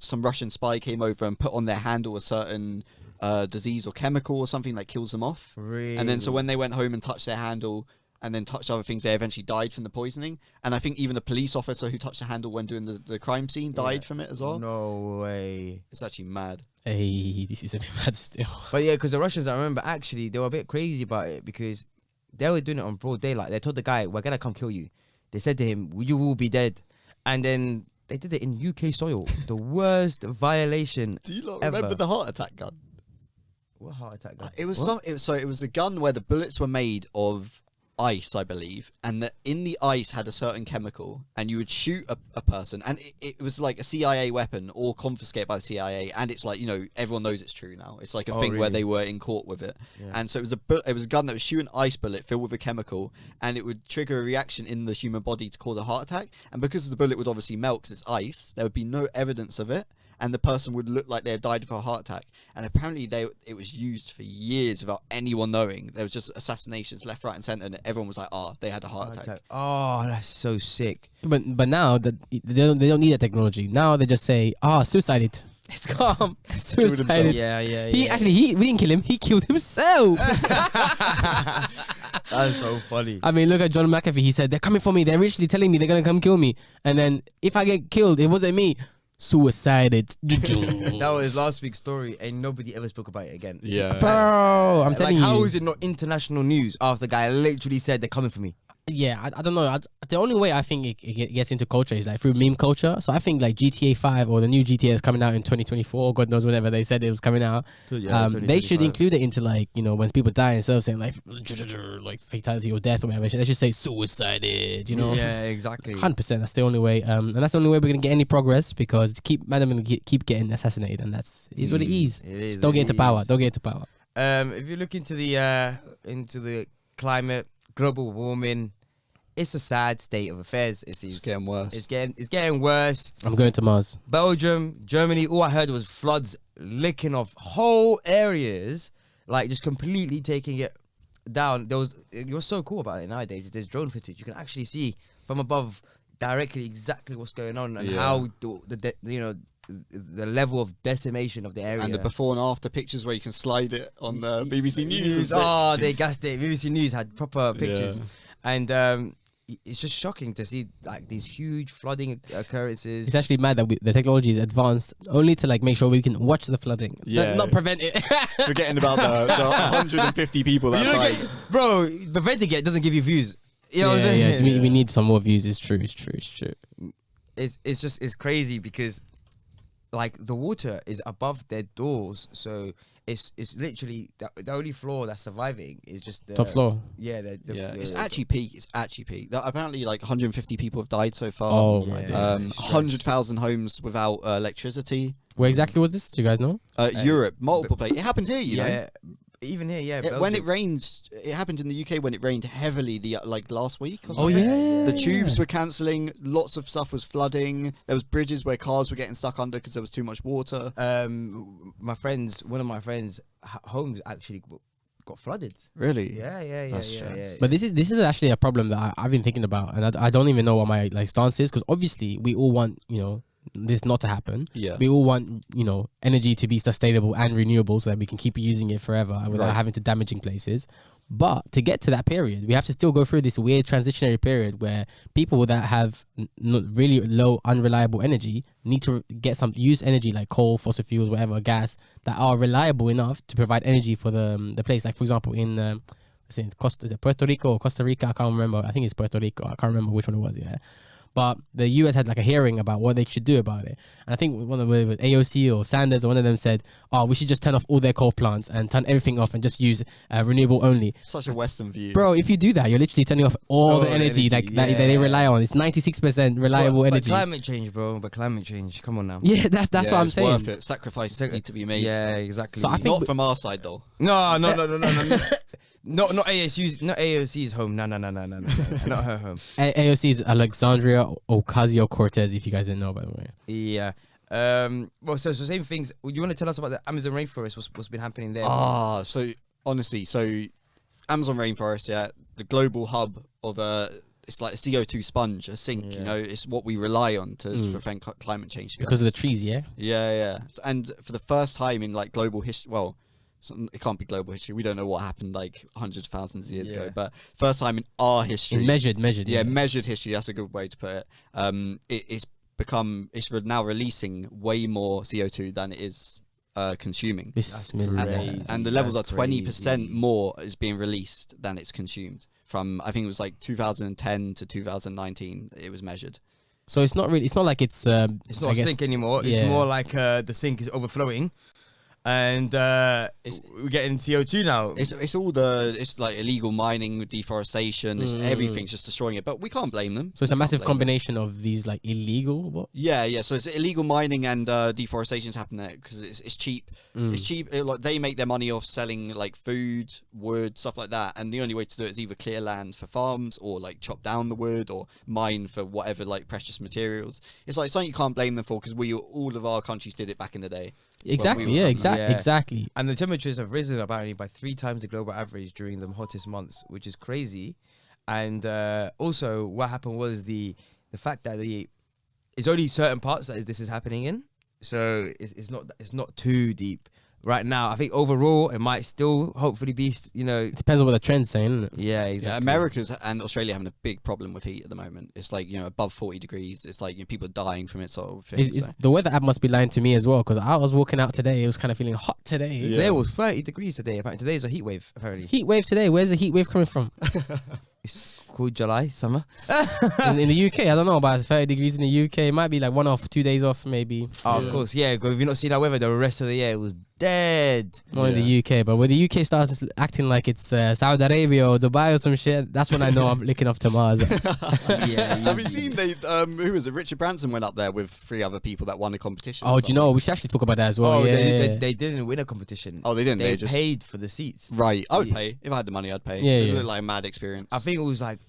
some Russian spy came over and put on their handle a certain disease or chemical or something that kills them off. Really? And then so when they went home and touched their handle and then touched other things, they eventually died from the poisoning. And I think even a police officer who touched the handle when doing the crime scene died from it as well. No way. It's actually mad. Hey, this is a bit mad still. But yeah, because the Russians, I remember, actually, they were a bit crazy about it because they were doing it on broad daylight. They told the guy, we're going to come kill you. They said to him, you will be dead. And then they did it in UK soil. The worst violation Do you not ever. remember the heart attack gun? What heart attack gun? It was What? it was a gun where the bullets were made of ice, I believe, and in the ice had a certain chemical, and you would shoot a person, and it was like a CIA weapon or confiscated by the CIA, and it's like, you know, everyone knows it's true now. It's like a thing where really? they were in court with it, Yeah. and so it was a gun that would shoot an ice bullet filled with a chemical, and it would trigger a reaction in the human body to cause a heart attack, and because the bullet would obviously melt because it's ice, there would be no evidence of it. and the person would look like they had died of a heart attack. And apparently it was used for years without anyone knowing. There was just assassinations left, right, and centre, and everyone was like, "Oh, they had a heart attack." Oh, that's so sick. But now that they don't need that technology. Now they just say, suicided. It's calm. Suicided. Yeah. We didn't kill him. He killed himself. That's so funny. I mean, look at John McAfee. He said, they're coming for me. They're literally telling me they're going to come kill me. And then if I get killed, it wasn't me. Suicided. That was last week's story, and nobody ever spoke about it again. Yeah. Bro, I'm telling you. How is it not international news after the guy literally said they're coming for me? Yeah, I don't know. The only way I think it gets into culture is like through meme culture. So I think like GTA 5 or the new GTA is coming out in 2024, God knows whenever they said it was coming out. They should include it into like, you know, when people die, instead of saying like fatality or death or whatever, they should say suicided, you know? Yeah, exactly. 100%. That's the only way. And that's the only way we're going to get any progress, because madam going to keep getting assassinated, and that's what it is. Just don't get into power. Don't get into power. If you look into the climate, global warming, it's a sad state of affairs. It seems It's getting worse. It's getting worse. I'm going to Mars. Belgium, Germany, all I heard was floods licking off whole areas, like just completely taking it down. What's so cool about it nowadays, there's drone footage. You can actually see from above directly exactly what's going on and how the level of decimation of the area. And the before and after pictures where you can slide it on the BBC News. Oh, they gassed it. BBC News had proper pictures. And it's just shocking to see like these huge flooding occurrences. It's actually mad that the technology is advanced only to like make sure we can watch the flooding, not prevent it. Forgetting about the 150 people that died. Bro, preventing it doesn't give you views. You know what I'm saying? Yeah, to me, we need some more views. It's true. It's crazy because like the water is above their doors, so it's literally the only floor that's surviving is just the Top floor. Yeah, It's actually peak. Apparently like 150 people have died so far. Oh my goodness. 100,000 homes without electricity. Where exactly was this? Do you guys know? Europe, multiple places. It happened here, you know. Even here, When it rains, it happened in the UK when it rained heavily like last week or something. Oh yeah. The tubes were cancelling. Lots of stuff was flooding. There was bridges where cars were getting stuck under because there was too much water. one of my friends' homes actually got flooded. Really? Yeah. But this is actually a problem that I've been thinking about, and I don't even know what my like stance is, because obviously we all want, you know, this not to happen. Yeah. We all want, you know, energy to be sustainable and renewable so that we can keep using it forever without having to damaging places. But to get to that period, we have to still go through this weird transitionary period where people that have really low, unreliable energy need to use energy like coal, fossil fuels, whatever, gas, that are reliable enough to provide energy for the place. Like, for example, in is it Puerto Rico or Costa Rica? I can't remember. I think it's Puerto Rico. I can't remember which one it was. Yeah. But the US had like a hearing about what they should do about it. And I think one of the AOC or Sanders or one of them said, we should just turn off all their coal plants and turn everything off and just use renewable only. Such a Western view. Bro, if you do that, you're literally turning off all the energy that they rely on. It's 96% reliable energy. But climate change, bro. Come on now. Yeah, that's what I'm saying. Worth it. Sacrifices need to be made. Yeah, exactly. So I think not from our side though. No. Not AOC's home. No, not her home. AOC is Alexandria Ocasio-Cortez, if you guys didn't know, by the way. Yeah. Well, so same things. You want to tell us about the Amazon rainforest? What's been happening there? So honestly, Amazon rainforest, the global hub of it's like a CO2 sponge, a sink. You know, it's what we rely on to prevent climate change. Because of the trees, yeah. Yeah. And for the first time in like global history, well, it can't be global history. We don't know what happened like hundreds of thousands of years ago, but first time in our history, measured. Yeah, measured history. That's a good way to put it. It's now releasing way more CO2 than it is consuming. And the levels are 20% more is being released than it's consumed. From I think it was like 2010 to 2019, it was measured. So it's not like it's not a sink anymore. It's more like the sink is overflowing. and we're getting CO2 now. It's like illegal mining, deforestation. Everything's just destroying it. But we can't blame them. So it's a massive combination of these like illegal. What? Yeah. So it's illegal mining and deforestation is happening there because it's cheap. It's cheap. Like they make their money off selling like food, wood, stuff like that. And the only way to do it is either clear land for farms or like chop down the wood or mine for whatever like precious materials. It's like something you can't blame them for because all of our countries did it back in the day. Exactly. Exactly. And the temperatures have risen apparently by 3 times the global average during the hottest months, which is crazy. And also, what happened was the fact that it's only certain parts that this is happening in, so it's not too deep right now. I think overall it might still hopefully be, It depends on what the trend's saying, isn't it? Yeah, exactly. Yeah, America's and Australia having a big problem with heat at the moment. It's like, above 40 degrees. It's like people are dying from it sort of thing. The weather app must be lying to me as well, because I was walking out today. It was kind of feeling hot today. Yeah. Today was 30 degrees today. Apparently today's a heat wave. Apparently heat wave today. Where's the heat wave coming from? It's called July, summer. in the UK, I don't know about 30 degrees in the UK. It might be like 1 off, 2 days off, maybe. Oh, of course, yeah. Because if you've not seen that weather, the rest of the year it was dead. Not in the UK, but when the UK starts acting like it's Saudi Arabia or Dubai or some shit, that's when I know I'm licking off to Mars. Have you seen who was it? Richard Branson went up there with 3 other people that won a competition. Oh, do you know? We should actually talk about that as well. Oh, yeah. they didn't win a competition. Oh, they didn't. They just paid for the seats. Right. I would pay if I had the money. I'd pay. Yeah, it looked like a mad experience. I think it was like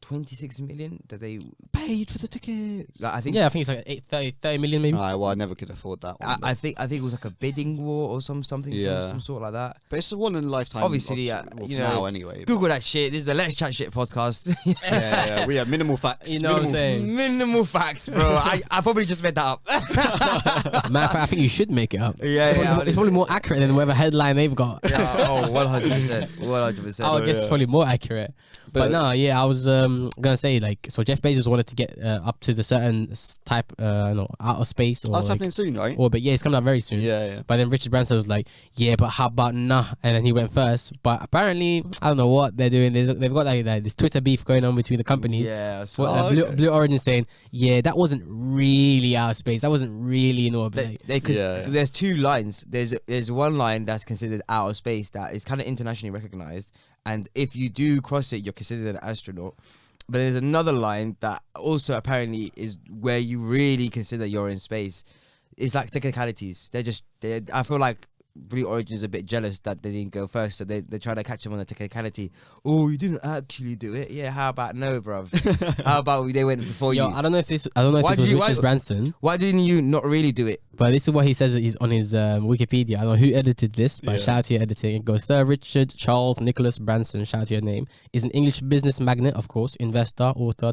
26 million that they paid for the tickets. Like, I think it's like 30 million maybe. Well, I never could afford that one. I think it was like a bidding war or something, some sort like that. But it's a one in a lifetime. Obviously, now anyway. Google that shit. This is the Let's Chat Shit podcast. yeah, we have minimal facts. You know what I'm saying? Minimal facts, bro. I probably just made that up. Matter of fact, I think you should make it up. Yeah, it's probably more accurate than whatever headline they've got. Yeah, 100%. 100%. I guess it's probably more accurate. But no, I was gonna say so Jeff Bezos wanted to get up to the certain type outer space or that's happening soon, right? But it's coming out very soon. Yeah. But then Richard Branson was like, yeah, but how about nah? And then he went first. But apparently, I don't know what they're doing. They've got like this Twitter beef going on between the companies. Yeah. Blue Origin saying, yeah, that wasn't really outer space. That wasn't really in orbit. There's 2 lines. There's one line that's considered outer space that is kind of internationally recognized. And if you do cross it, you're considered an astronaut. But there's another line that also apparently is where you really consider you're in space. It's like technicalities. I feel like Blue Origin is a bit jealous that they didn't go first, so they try to catch him on the technicality. Oh, you didn't actually do it. Yeah, how about no, bruv? How about they went before you? I don't know if this was Richard Branson. Why didn't you not really do it? But this is what he says is on his Wikipedia. I don't know who edited this, but shout out to your editing. It goes, Sir Richard Charles Nicholas Branson, shout out to your name, is an English business magnate, of course, investor, author,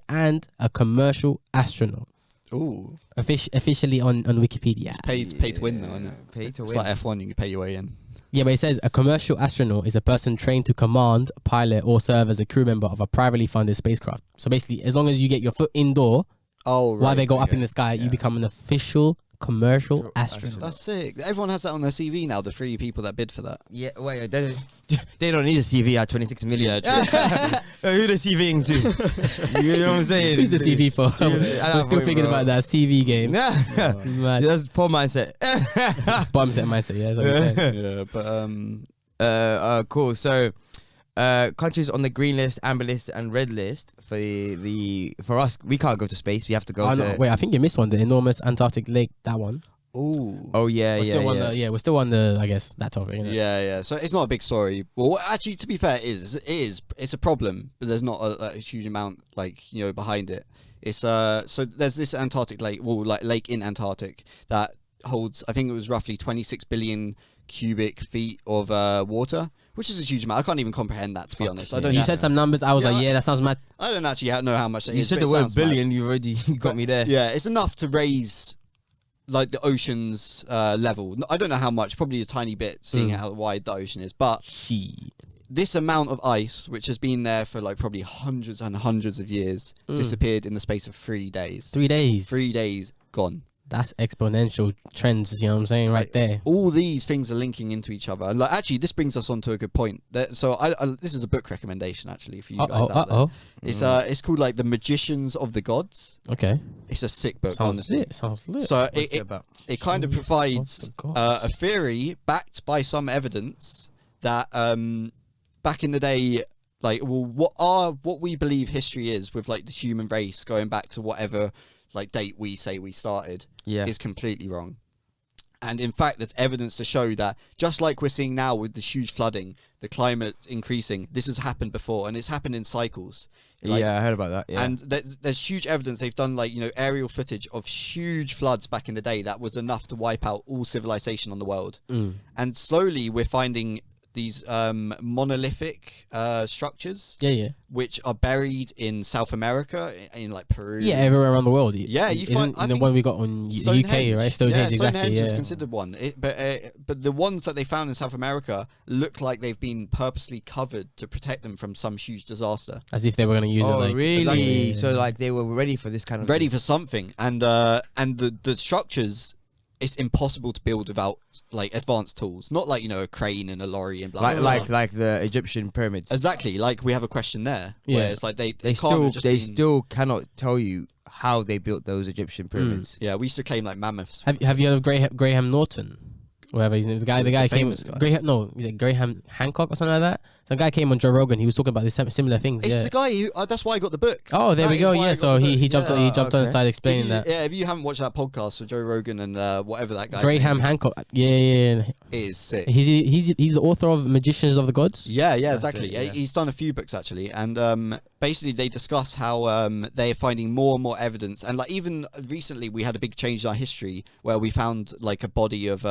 and a commercial astronaut. Ooh. Officially on Wikipedia. It's pay to win though, isn't it? Pay to win. It's like F1, you can pay your way in. Yeah, but it says a commercial astronaut is a person trained to command, pilot, or serve as a crew member of a privately funded spacecraft. So basically, as long as you get your foot indoor while they go up in the sky, you become an official commercial astronaut. That's sick. Everyone has that on their CV now, the 3 people that bid for that. Yeah, wait, they don't need a CV at 26 million. Yeah, who they CVing to? You know what I'm saying? Who's the CV for? I'm still thinking about that CV game. That's poor mindset. Bomb set mindset, yeah, that's what I'm saying. Yeah, but cool. So countries on the green list, amber list, and red list for us, we can't go to space. We have to go to. No, wait, I think you missed one. The enormous Antarctic lake. That one. Oh yeah, we're still on the I guess that topic. Isn't it? Yeah. So it's not a big story. Well, actually, to be fair, it's a problem, but there's not a huge amount behind it. It's so there's this Antarctic lake, lake in Antarctic that holds, I think it was roughly 26 billion cubic feet of water, which is a huge amount. I can't even comprehend that, to be honest. I don't. You said some numbers. I was that sounds mad. I don't actually know how much that is. You said the word billion. You already got me there. Yeah, it's enough to raise like the ocean's level. I don't know how much. Probably a tiny bit, seeing how wide the ocean is. But this amount of ice, which has been there for probably hundreds and hundreds of years, disappeared in the space of 3 days. 3 days. 3 days gone. That's exponential trends, you know what I'm saying, right there. All these things are linking into each other. And like, actually, this brings us on to a good point. So this is a book recommendation actually for you guys out there. It's called like The Magicians of the Gods. Okay. It's a sick book, Sounds honestly. lit. Sounds lit. So it kind of Magicians provides of the Gods. a theory backed by some evidence that back in the day, like, well, what we believe history is with like the human race going back to whatever like date we say we started is completely wrong. And in fact, there's evidence to show that just like we're seeing now with the huge flooding, the climate increasing, this has happened before, and it's happened in cycles. Like, I heard about that. Yeah. And there's huge evidence. They've done like, aerial footage of huge floods back in the day that was enough to wipe out all civilization on the world. And slowly we're finding these monolithic structures, which are buried in South America, in like Peru. Yeah, everywhere around the world. Yeah, you find the one we got on UK, right? Stonehenge, exactly. Is considered one. But the ones that they found in South America look like they've been purposely covered to protect them from some huge disaster. As if they were going to use it. Like, really? Exactly. So like they were ready for this kind of ready for something, and the structures. It's impossible to build without like advanced tools, not like a crane and a lorry and blah blah blah. Like the Egyptian pyramids. Exactly, like we have a question there. Yeah, where it's like they still cannot tell you how they built those Egyptian pyramids. Yeah, we used to claim like mammoths. Have you heard of Graham Norton? Whatever his name, the guy came. Graham Hancock or something like that. Some guy came on Joe Rogan. He was talking about this similar things. It's the guy who. That's why I got the book. Oh, there we go. Yeah, so he jumped on and started explaining that. Yeah, if you haven't watched that podcast with Joe Rogan and whatever that guy. Graham Hancock. Yeah. It is sick. He's the author of Magicians of the Gods. Yeah, exactly. He's done a few books actually, and basically they discuss how they're finding more and more evidence, and like even recently we had a big change in our history where we found like a body of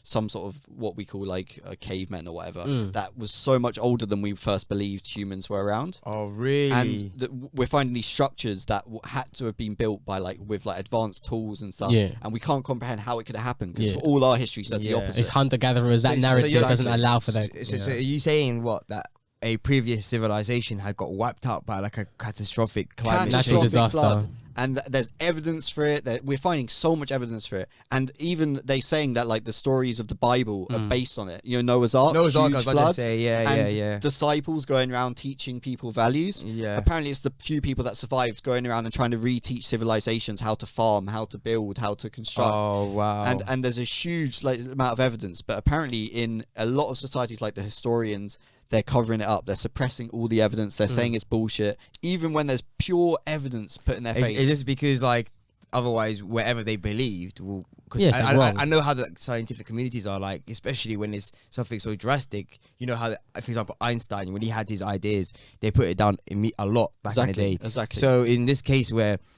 some sort of what we call like a caveman or whatever that was so much older than we first believed humans were around. Oh, really? And we're finding these structures that had to have been built by with advanced tools and stuff. Yeah. And we can't comprehend how it could have happened because all our history says the opposite. It's hunter-gatherers. That narrative doesn't allow for that. So are you saying that a previous civilization had got wiped out by like a catastrophic climate natural change? disaster? Flood. And there's evidence for it. That we're finding so much evidence for it. And even they saying that like the stories of the Bible are based on it. Noah's Ark, Noah's Ark, I was huge about to flood, say, disciples going around teaching people values. Yeah. Apparently, it's the few people that survived going around and trying to reteach civilizations how to farm, how to build, how to construct. Oh, wow. And there's a huge amount of evidence. But apparently, in a lot of societies, like the historians, they're covering it up. They're suppressing all the evidence. They're saying it's bullshit, even when there's pure evidence put in their face. Is this because like otherwise wherever they believed will? Because I know how the scientific communities are like, especially when it's something so drastic. You know how, for example, Einstein, when he had his ideas, they put it down a lot back in the day. Exactly. So in this case,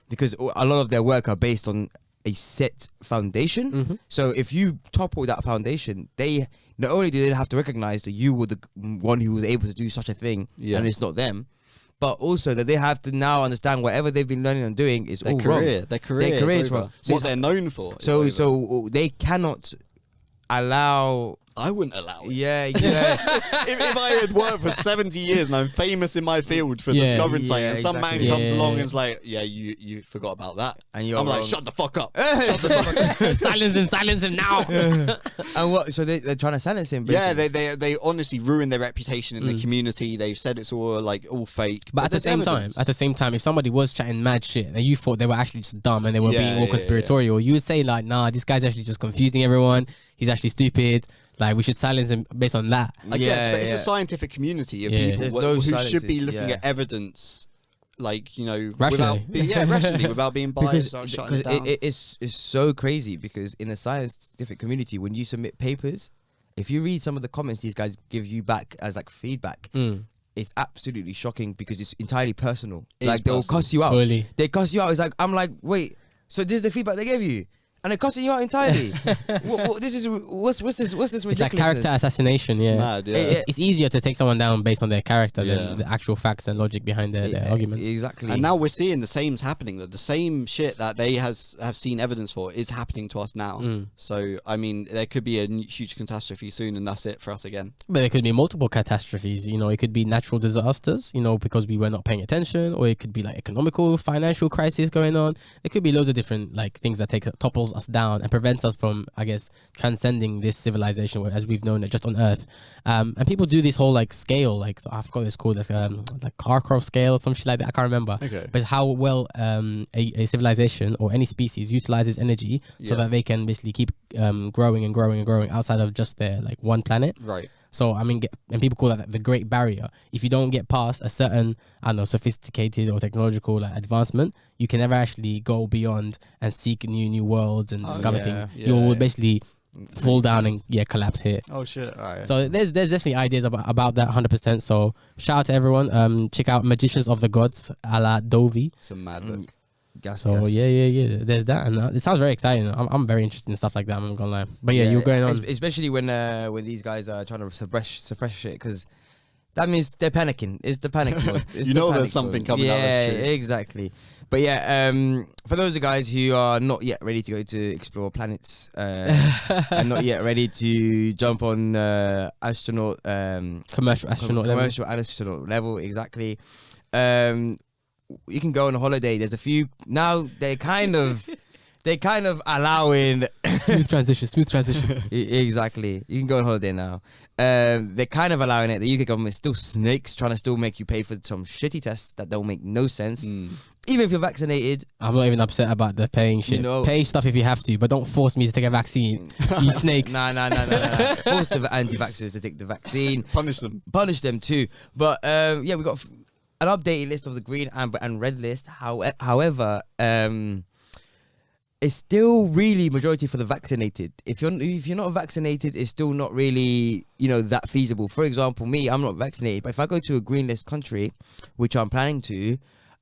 because a lot of their work are based on a set foundation. So if you topple that foundation, they not only do they have to recognize that you were the one who was able to do such a thing, and it's not them, but also that they have to now understand whatever they've been learning and doing is all wrong. Their career is wrong. So what they're known for. So they cannot allow. I wouldn't allow it. Yeah. if I had worked for 70 years and I'm famous in my field for discovering something, and some man comes along and is like, you forgot about that. And I'm like, shut the fuck up. Shut the fuck up. Silence him now. And what? So they're trying to silence him, basically. Yeah, they honestly ruin their reputation in the community. They've said it's all fake. But at the same time, if somebody was chatting mad shit and you thought they were actually just dumb and they were being all conspiratorial, you would say like, nah, this guy's actually just confusing everyone. He's actually stupid. Like, we should silence him based on that. I guess, but it's a scientific community of people who should be looking at evidence, like, rationally, without being biased or shutting it down. It's so crazy because in the scientific community, when you submit papers, if you read some of the comments these guys give you back as like feedback, it's absolutely shocking because it's entirely personal. Like, they'll cuss you out. Really? They cuss you out. It's like, I'm like, wait, so this is the feedback they gave you? And they're cussing you out entirely. What's this ridiculousness? It's like character assassination. It's mad, It's easier to take someone down based on their character than the actual facts and logic behind their arguments. Exactly. And now we're seeing the same's happening. The same shit that they have seen evidence for is happening to us now. So I mean, there could be a huge catastrophe soon, and that's it for us again. But there could be multiple catastrophes. It could be natural disasters. Because we were not paying attention, or it could be like economical, financial crisis going on. There could be loads of different like things that topples us down and prevents us from, I guess, transcending this civilization as we've known it just on Earth. And people do this whole like scale, like I forgot what it's called, like Karkov scale or some shit like that. I can't remember. Okay. But it's how well a civilization or any species utilizes energy so that they can basically keep growing and growing and growing outside of just their like one planet. Right. So I mean, and people call that the Great Barrier. If you don't get past a certain, I don't know, sophisticated or technological like, advancement, you can never actually go beyond and seek new worlds and discover things. You'll basically fall down and collapse here. Oh shit! All right. So there's definitely ideas about that 100%. So shout out to everyone. Check out Magicians of the Gods, a la Dovi. Some mad book. Yeah. There's that, and it sounds very exciting. I'm very interested in stuff like that. I'm not gonna lie. But you're going on, especially when these guys are trying to suppress shit, because that means they're panicking. It's the panic mode. It's there's something coming out. That's true. Exactly. But for those guys who are not yet ready to go to explore planets and not yet ready to jump on commercial astronaut level, exactly. You can go on a holiday. There's a few now. They're kind of allowing smooth transition. Exactly. You can go on holiday now. They're kind of allowing it. The UK government is still snakes, trying to still make you pay for some shitty tests that don't make no sense. Even if you're vaccinated. I'm not even upset about the paying shit. Pay stuff if you have to, but don't force me to take a vaccine. You snakes. Nah. Force the anti-vaxxers to take the vaccine. Punish them too. But we got an updated list of the green, amber, and red list. However, it's still really majority for the vaccinated. If you're not vaccinated, it's still not really that feasible. For example, me, I'm not vaccinated, but if I go to a green list country, which I'm planning to,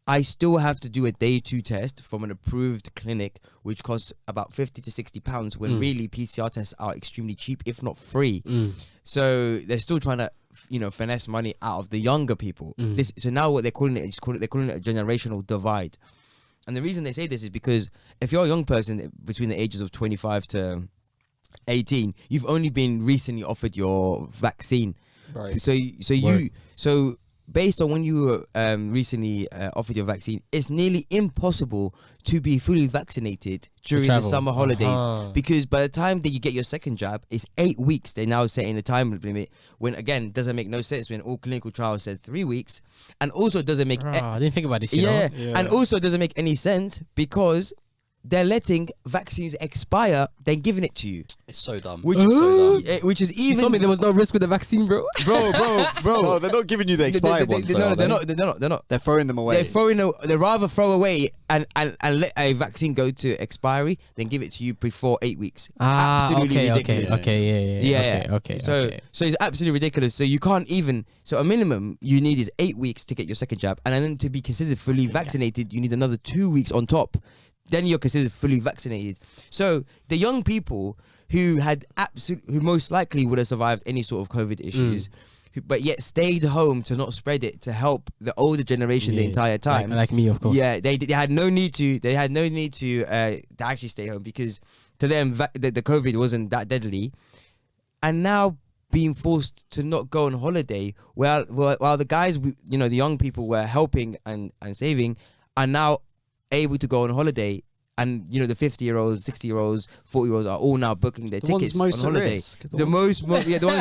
I still have to do a day 2 test from an approved clinic, which costs about £50 to £60. When really PCR tests are extremely cheap, if not free. So they're still trying to finesse money out of the younger people. So now what they're calling it a generational divide. And the reason they say this is because if you're a young person between the ages of 25 to 18, you've only been recently offered your vaccine. Right. So based on when you were recently offered your vaccine, it's nearly impossible to be fully vaccinated during the summer holidays, because by the time that you get your second jab, it's 8 weeks. They're now setting the time limit, when again doesn't make no sense when all clinical trials said 3 weeks, and also doesn't make. I didn't think about this. And also doesn't make any sense because they're letting vaccines expire, then giving it to you. It's so dumb. Which is even. You told me there was no risk with the vaccine, bro. bro. No, they're not giving you the expired ones. No, they're not. They're throwing them away. They rather throw away and let a vaccine go to expiry than give it to you before 8 weeks. Absolutely ridiculous. Okay. So it's absolutely ridiculous. So you can't even. So a minimum you need is 8 weeks to get your second jab, and then to be considered fully vaccinated, you need another 2 weeks on top. Then you're considered fully vaccinated. So the young people who most likely would have survived any sort of COVID issues, but yet stayed home to not spread it, to help the older generation the entire time. Like me, of course. Yeah, they had no need to. They had no need to actually stay home, because to them the COVID wasn't that deadly. And now being forced to not go on holiday, while the guys, the young people were helping and saving, are now able to go on holiday, and the 50-year-olds, 60-year-olds, 40-year-olds are all now booking their tickets on holiday. The ones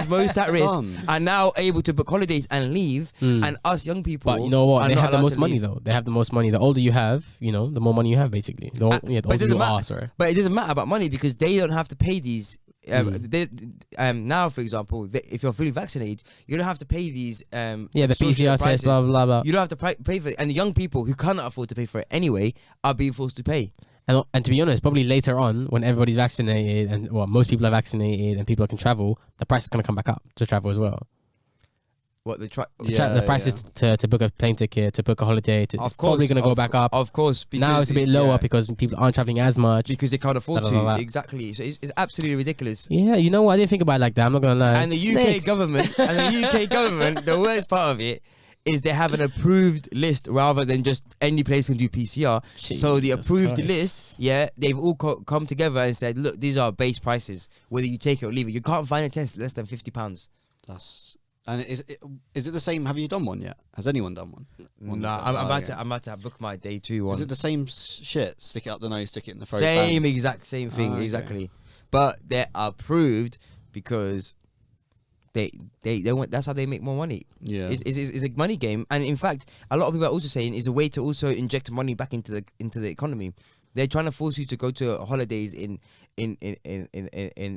most at risk are now able to book holidays and leave, and us young people. But you know what? They have the most money though. They have the most money. The older you have, the more money you have, basically. The older you are, sorry. But it doesn't matter about money, because they don't have to pay these. Now, for example, if you're fully vaccinated, you don't have to pay these. The PCR test, blah blah blah. You don't have to pay for it, and the young people who cannot afford to pay for it anyway are being forced to pay. And to be honest, probably later on, when everybody's vaccinated and most people are vaccinated and people can travel, the price is going to come back up to travel as well. What the prices to book a plane ticket, to book a holiday, it's probably going to go back up. Of course. Now it's a bit lower because people aren't traveling as much. Because they can't afford to. Exactly. So it's absolutely ridiculous. Yeah, you know what? I didn't think about it like that. I'm not going to lie. And the UK government, the worst part of it is they have an approved list rather than just any place can do PCR. So the approved list, they've all come together and said, look, these are base prices. Whether you take it or leave it, you can't find a test less than £50. And is it the same? Have you done one yet? Has anyone done one? No, I'm about to book my day 2 one. Is it the same shit? Stick it up the nose, stick it in the throat. Same exact same thing, Okay. exactly. But they're approved because they want. That's how they make more money. Yeah. It's a money game, and in fact, a lot of people are also saying it's a way to also inject money back into the economy. They're trying to force you to go to holidays in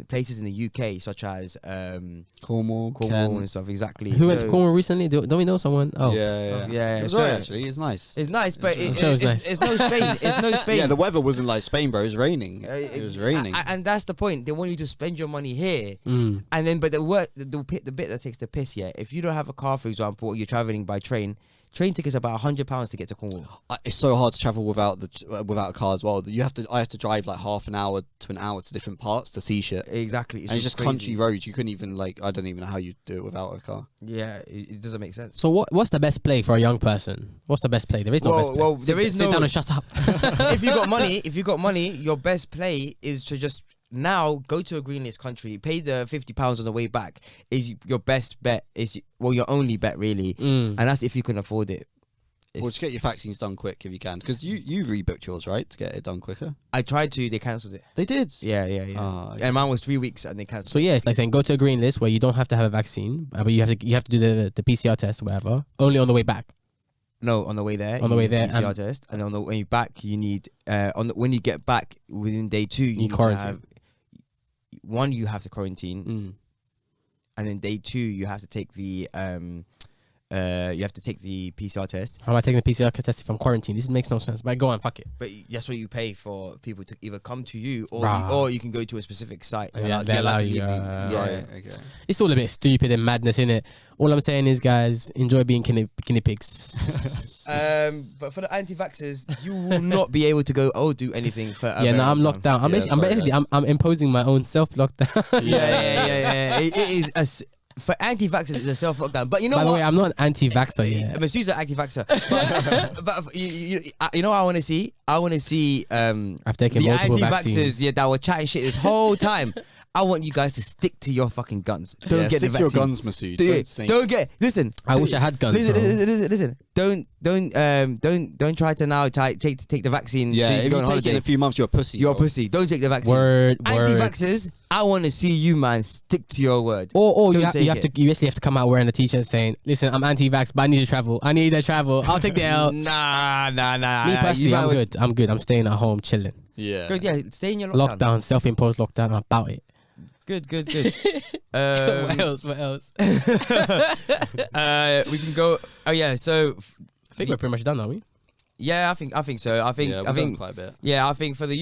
places in the UK, such as Cornwall, Cornwall and stuff. Exactly. Who went to Cornwall recently? Don't we know someone? Oh, Yeah. Yeah, It was so- alright, actually. It's nice. It's nice, but I'm sure it's nice. it's no Spain. It's no Spain. Yeah, the weather wasn't like Spain, bro. It was raining. It was raining. and that's the point. They want you to spend your money here, Mm. and then but the bit that takes the piss. Yeah, if you don't have a car, for example, or you're traveling by train. Train tickets are about £100 to get to Cornwall. It's so hard to travel without a car as well. I have to drive like half an hour to an hour to different parts to see shit. Exactly. And it's just crazy. country roads. You couldn't even I don't even know how you do it without a car. Yeah, it doesn't make sense. So what's the best play for a young person? What's the best play? There is no best play. Well, there is sit no- down and shut up. if you got money, your best play is to just now go to a greenlist country, pay the £50 on the way back. Is your best bet? Your only bet really, Mm. and that's if you can afford it. Well, just get your vaccines done quick if you can, because you rebooked yours, right, to get it done quicker. I tried to, they cancelled it. They did. Yeah. Ah, okay. And mine was 3 weeks, and they cancelled. So yeah, it's like saying go to a green list where you don't have to have a vaccine, but you have to do the PCR test or whatever. Only on the way back. No, on the way there. On the you way need a there, PCR test, and when you back, you need when you get back within day 2, you need quarantine. to have one. You have to quarantine, Mm. and then day 2, you have to take the PCR test. How am I taking the PCR test if I'm quarantined? This makes no sense. But go on, fuck it. But that's what you pay for people to either come to you or Bruh. or you can go to a specific site. Yeah, They're they allowed allow to you, leave Right. Okay. It's all a bit stupid and madness, innit? All I'm saying is, guys, enjoy being guinea pigs. But for the anti-vaxxers, you will not be able to go do anything for. Yeah, no, I'm locked down. I'm Yeah, basically, sorry, I'm imposing my own self lockdown. Yeah. It is for anti-vaxxers, it's a self-lockdown. But you know By the what? way, I'm not an anti-vaxxer yet. Masu's an anti-vaxxer. but you know what I want to see? I want to see I've taken the multiple anti-vaxxers vaccines. that were chatting shit this whole time. I want you guys to stick to your fucking guns. Don't Yeah, get stick the to your vaccine. guns, Masood. Listen. I wish I had guns. Listen. Don't try to now take the vaccine. Yeah, so you if go you on take it in holiday. a few months, you're a pussy. You're a bro. pussy. Don't take the vaccine. Word. Anti-vaxxers, I want to see you, man. Stick to your word. Or you Don't take it. you basically have to come out wearing a t-shirt saying, "Listen, I'm anti-vax, but I need to travel. I'll take the L." Nah. Me personally, I'm good. I'm good. I'm staying at home, chilling. Yeah. Good, yeah. Stay in your lockdown. Lockdown, self-imposed lockdown. I'm about it. Good. What else? We can go. Oh yeah. So I think we're pretty much done, are we? yeah, I think so. I think Yeah, we've I done think quite a bit. yeah. I think for the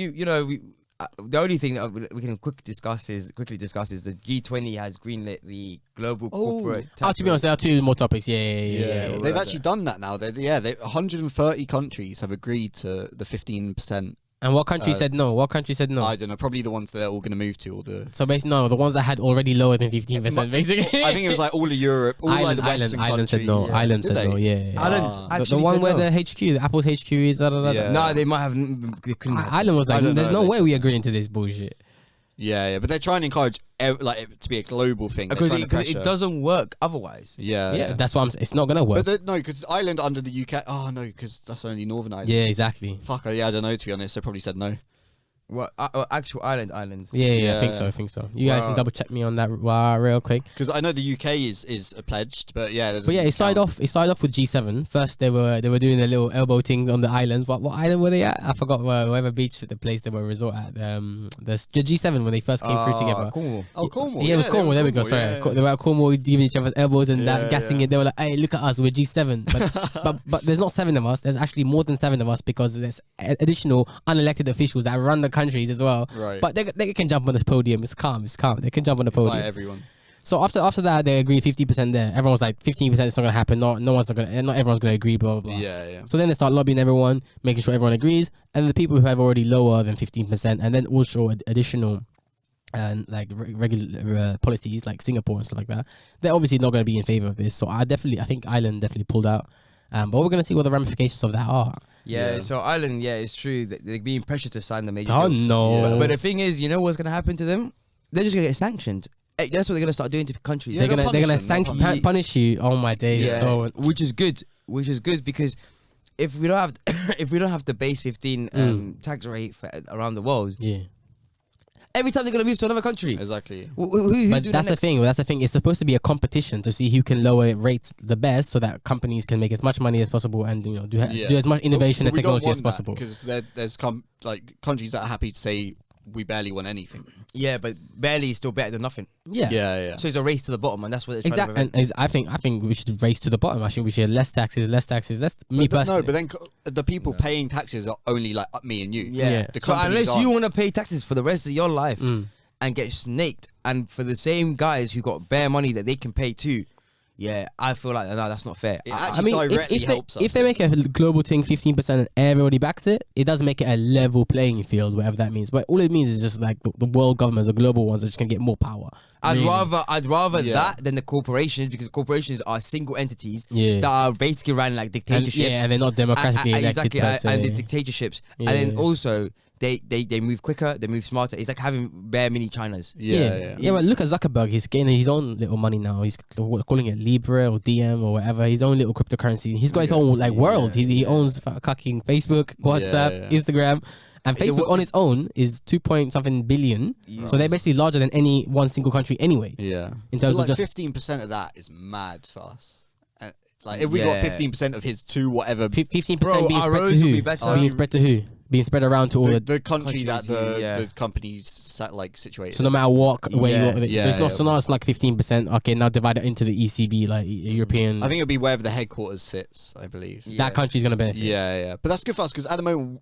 the only thing that we can quickly discuss is the G20 has greenlit the global corporate. Oh, to be honest, there are 2 more topics. Yeah. Yeah, we'll they've add actually done that now. 130 countries have agreed to the 15%. And what country said no? What country said no? I don't know. Probably the ones that they're all going to move to. Or the So basically, no, the ones that had already lower than 15%, basically. I think it was like all of Europe, all like the Western Ireland said no. countries. Ireland Did said they? no. Yeah. Ireland The actually one said where no. the HQ, the Apple's HQ is. Yeah. No, they might have. They couldn't have. Ireland was I like, don't there's know, no they- way we agreeing to this bullshit. Yeah, but they're trying to encourage it to be a global thing. They're because trying to it pressure. doesn't work otherwise. Yeah, That's what I'm saying. It's not gonna work. But no, because Ireland under the UK. Oh no, because that's only Northern Ireland. Yeah, exactly. Fuck. Yeah, I don't know. To be honest, they probably said no. What actual island? Yeah, I think Yeah. so. You guys can Wow. double check me on that real quick. Because I know the UK is pledged, but yeah. But yeah, it started off with G7. First, they were doing the little elbow things on the islands. What island were they at? I forgot whatever beach, the place they were resort at. The G7 when they first came through together. Cornwall. Oh, Cornwall. Yeah, it was they Cornwall. were There we go. Cornwall, Sorry, yeah. They were at Cornwall giving each other's elbows and Yeah, gassing yeah. it. They were like, "Hey, look at us, we're G7." But there's not 7 of us. There's actually more than 7 of us because there's additional unelected officials that run the countries as well. Right. But they can jump on this podium. It's calm. They can jump on the By podium. everyone. So after that, they agreed 50% there. Everyone was like, 15% is not gonna happen. Not everyone's gonna agree. Blah blah blah. Yeah. So then they start lobbying everyone, making sure everyone agrees, and the people who have already lower than 15%, and then also additional and like regular policies like Singapore and stuff like that, they're obviously not going to be in favor of this. So I think Ireland definitely pulled out. But we're going to see what the ramifications of that are. Yeah, Yeah. so Ireland, yeah, it's true that they're being pressured to sign the major Oh deal. no! Yeah. But the thing is, you know what's going to happen to them? They're just going to get sanctioned. That's what they're gonna start doing to countries. Yeah, they're gonna punish you. Oh my days. Yeah. So which is good because if we don't have if we don't have the base 15 tax rate for around the world, yeah. every time they're gonna move to another country. Exactly. Who's But doing that's that the thing. That's the thing. It's supposed to be a competition to see who can lower rates the best, so that companies can make as much money as possible and do as much innovation and technology as possible. Because there's countries that are happy to say we barely want anything. Yeah, but barely is still better than nothing. Yeah. So it's a race to the bottom, and that's what they're trying Exactly. to prevent. And I think we should race to the bottom. I think we should have less taxes. Me But personally. no, but then the people paying taxes are only like me and you. Yeah. The So companies unless aren't. you want to pay taxes for the rest of your life and get snaked, and for the same guys who got bare money that they can pay too, yeah, I feel like no, that's not fair. It I actually mean, directly if helps us. if they make a global thing 15% and everybody backs it, it does make it a level playing field, whatever that means. But all it means is just like the world governments, the global ones, are just gonna get more power. I'd Really. rather Yeah. that than the corporations, because corporations are single entities Yeah. that are basically run like And, dictatorships. and they're not democratically elected exactly, per se. and the dictatorships, Yeah. and then also they move quicker, they move smarter. It's like having bare mini Chinas. Yeah. But look at Zuckerberg. He's getting his own little money now. He's calling it Libra or DM or whatever. His own little cryptocurrency. He's got his own like world. He owns fucking Facebook, WhatsApp, Instagram. And Facebook on its own is 2 point something billion. So they're basically larger than any one single country anyway. Yeah. In terms But of just 15% of that is mad for us. Like if we got 15% of his to whatever 15% Bro, being our spread to roads will who? be better. Being spread to who? Being spread around to all the country that countries, the company's situated. So no matter what way you want, Yeah, so it's not. yeah. So now it's like 15%. Okay, now divide it into the ECB, like European. I think it'll be wherever the headquarters sits. I believe. Yeah. that country's gonna benefit. Yeah. But that's good for us because at the moment,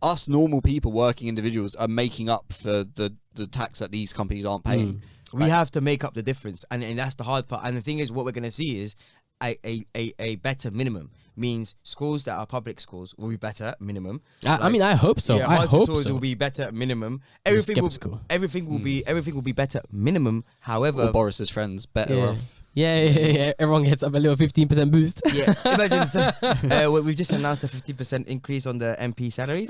us normal people, working individuals, are making up for the tax that these companies aren't paying. We have to make up the difference, and that's the hard part. And the thing is, what we're going to see is a better minimum. Means schools that are public schools will be better minimum. I mean, I hope so. Yeah, I hope hospitals so. will be better minimum. skeptical. Everything will be better minimum. However, Or Boris's friends better Yeah. off. Yeah. Everyone gets up a little 15% boost. yeah, imagine we've just announced a 50% increase on the MP salaries.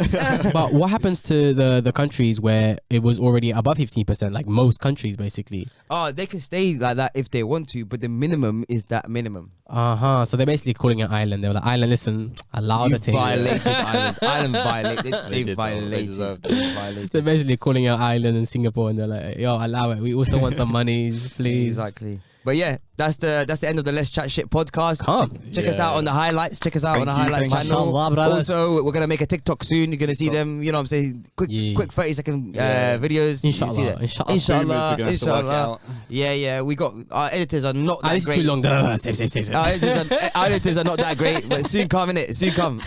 But what happens to the countries where it was already above 15%? Like most countries, basically. Oh, they can stay like that if they want to, but the minimum is that minimum. So they're basically calling it Ireland. They were like, Ireland, listen, allow You the thing. violated Ireland. Ireland violated. They They did, though. They violated. deserved it. They violated. They're basically calling out Ireland and Singapore, and they're like, yo, allow it. We also want some monies, please. Exactly. But yeah, that's the end of the Let's Chat Shit podcast. Calm. Check us out on the highlights. Check us out on the Thank you, highlights thank you. channel. Mashallah, brothers. Also, we're gonna make a TikTok soon. You're gonna see TikTok. them. You know what I'm saying? Quick 30-second videos. You see Inshallah. that? Inshallah. Boomers are Inshallah. gonna have to work Inshallah. out. Yeah. We got our editors are not that This is great. too long. Save. Our editors are not that great, but soon come, innit? Soon come.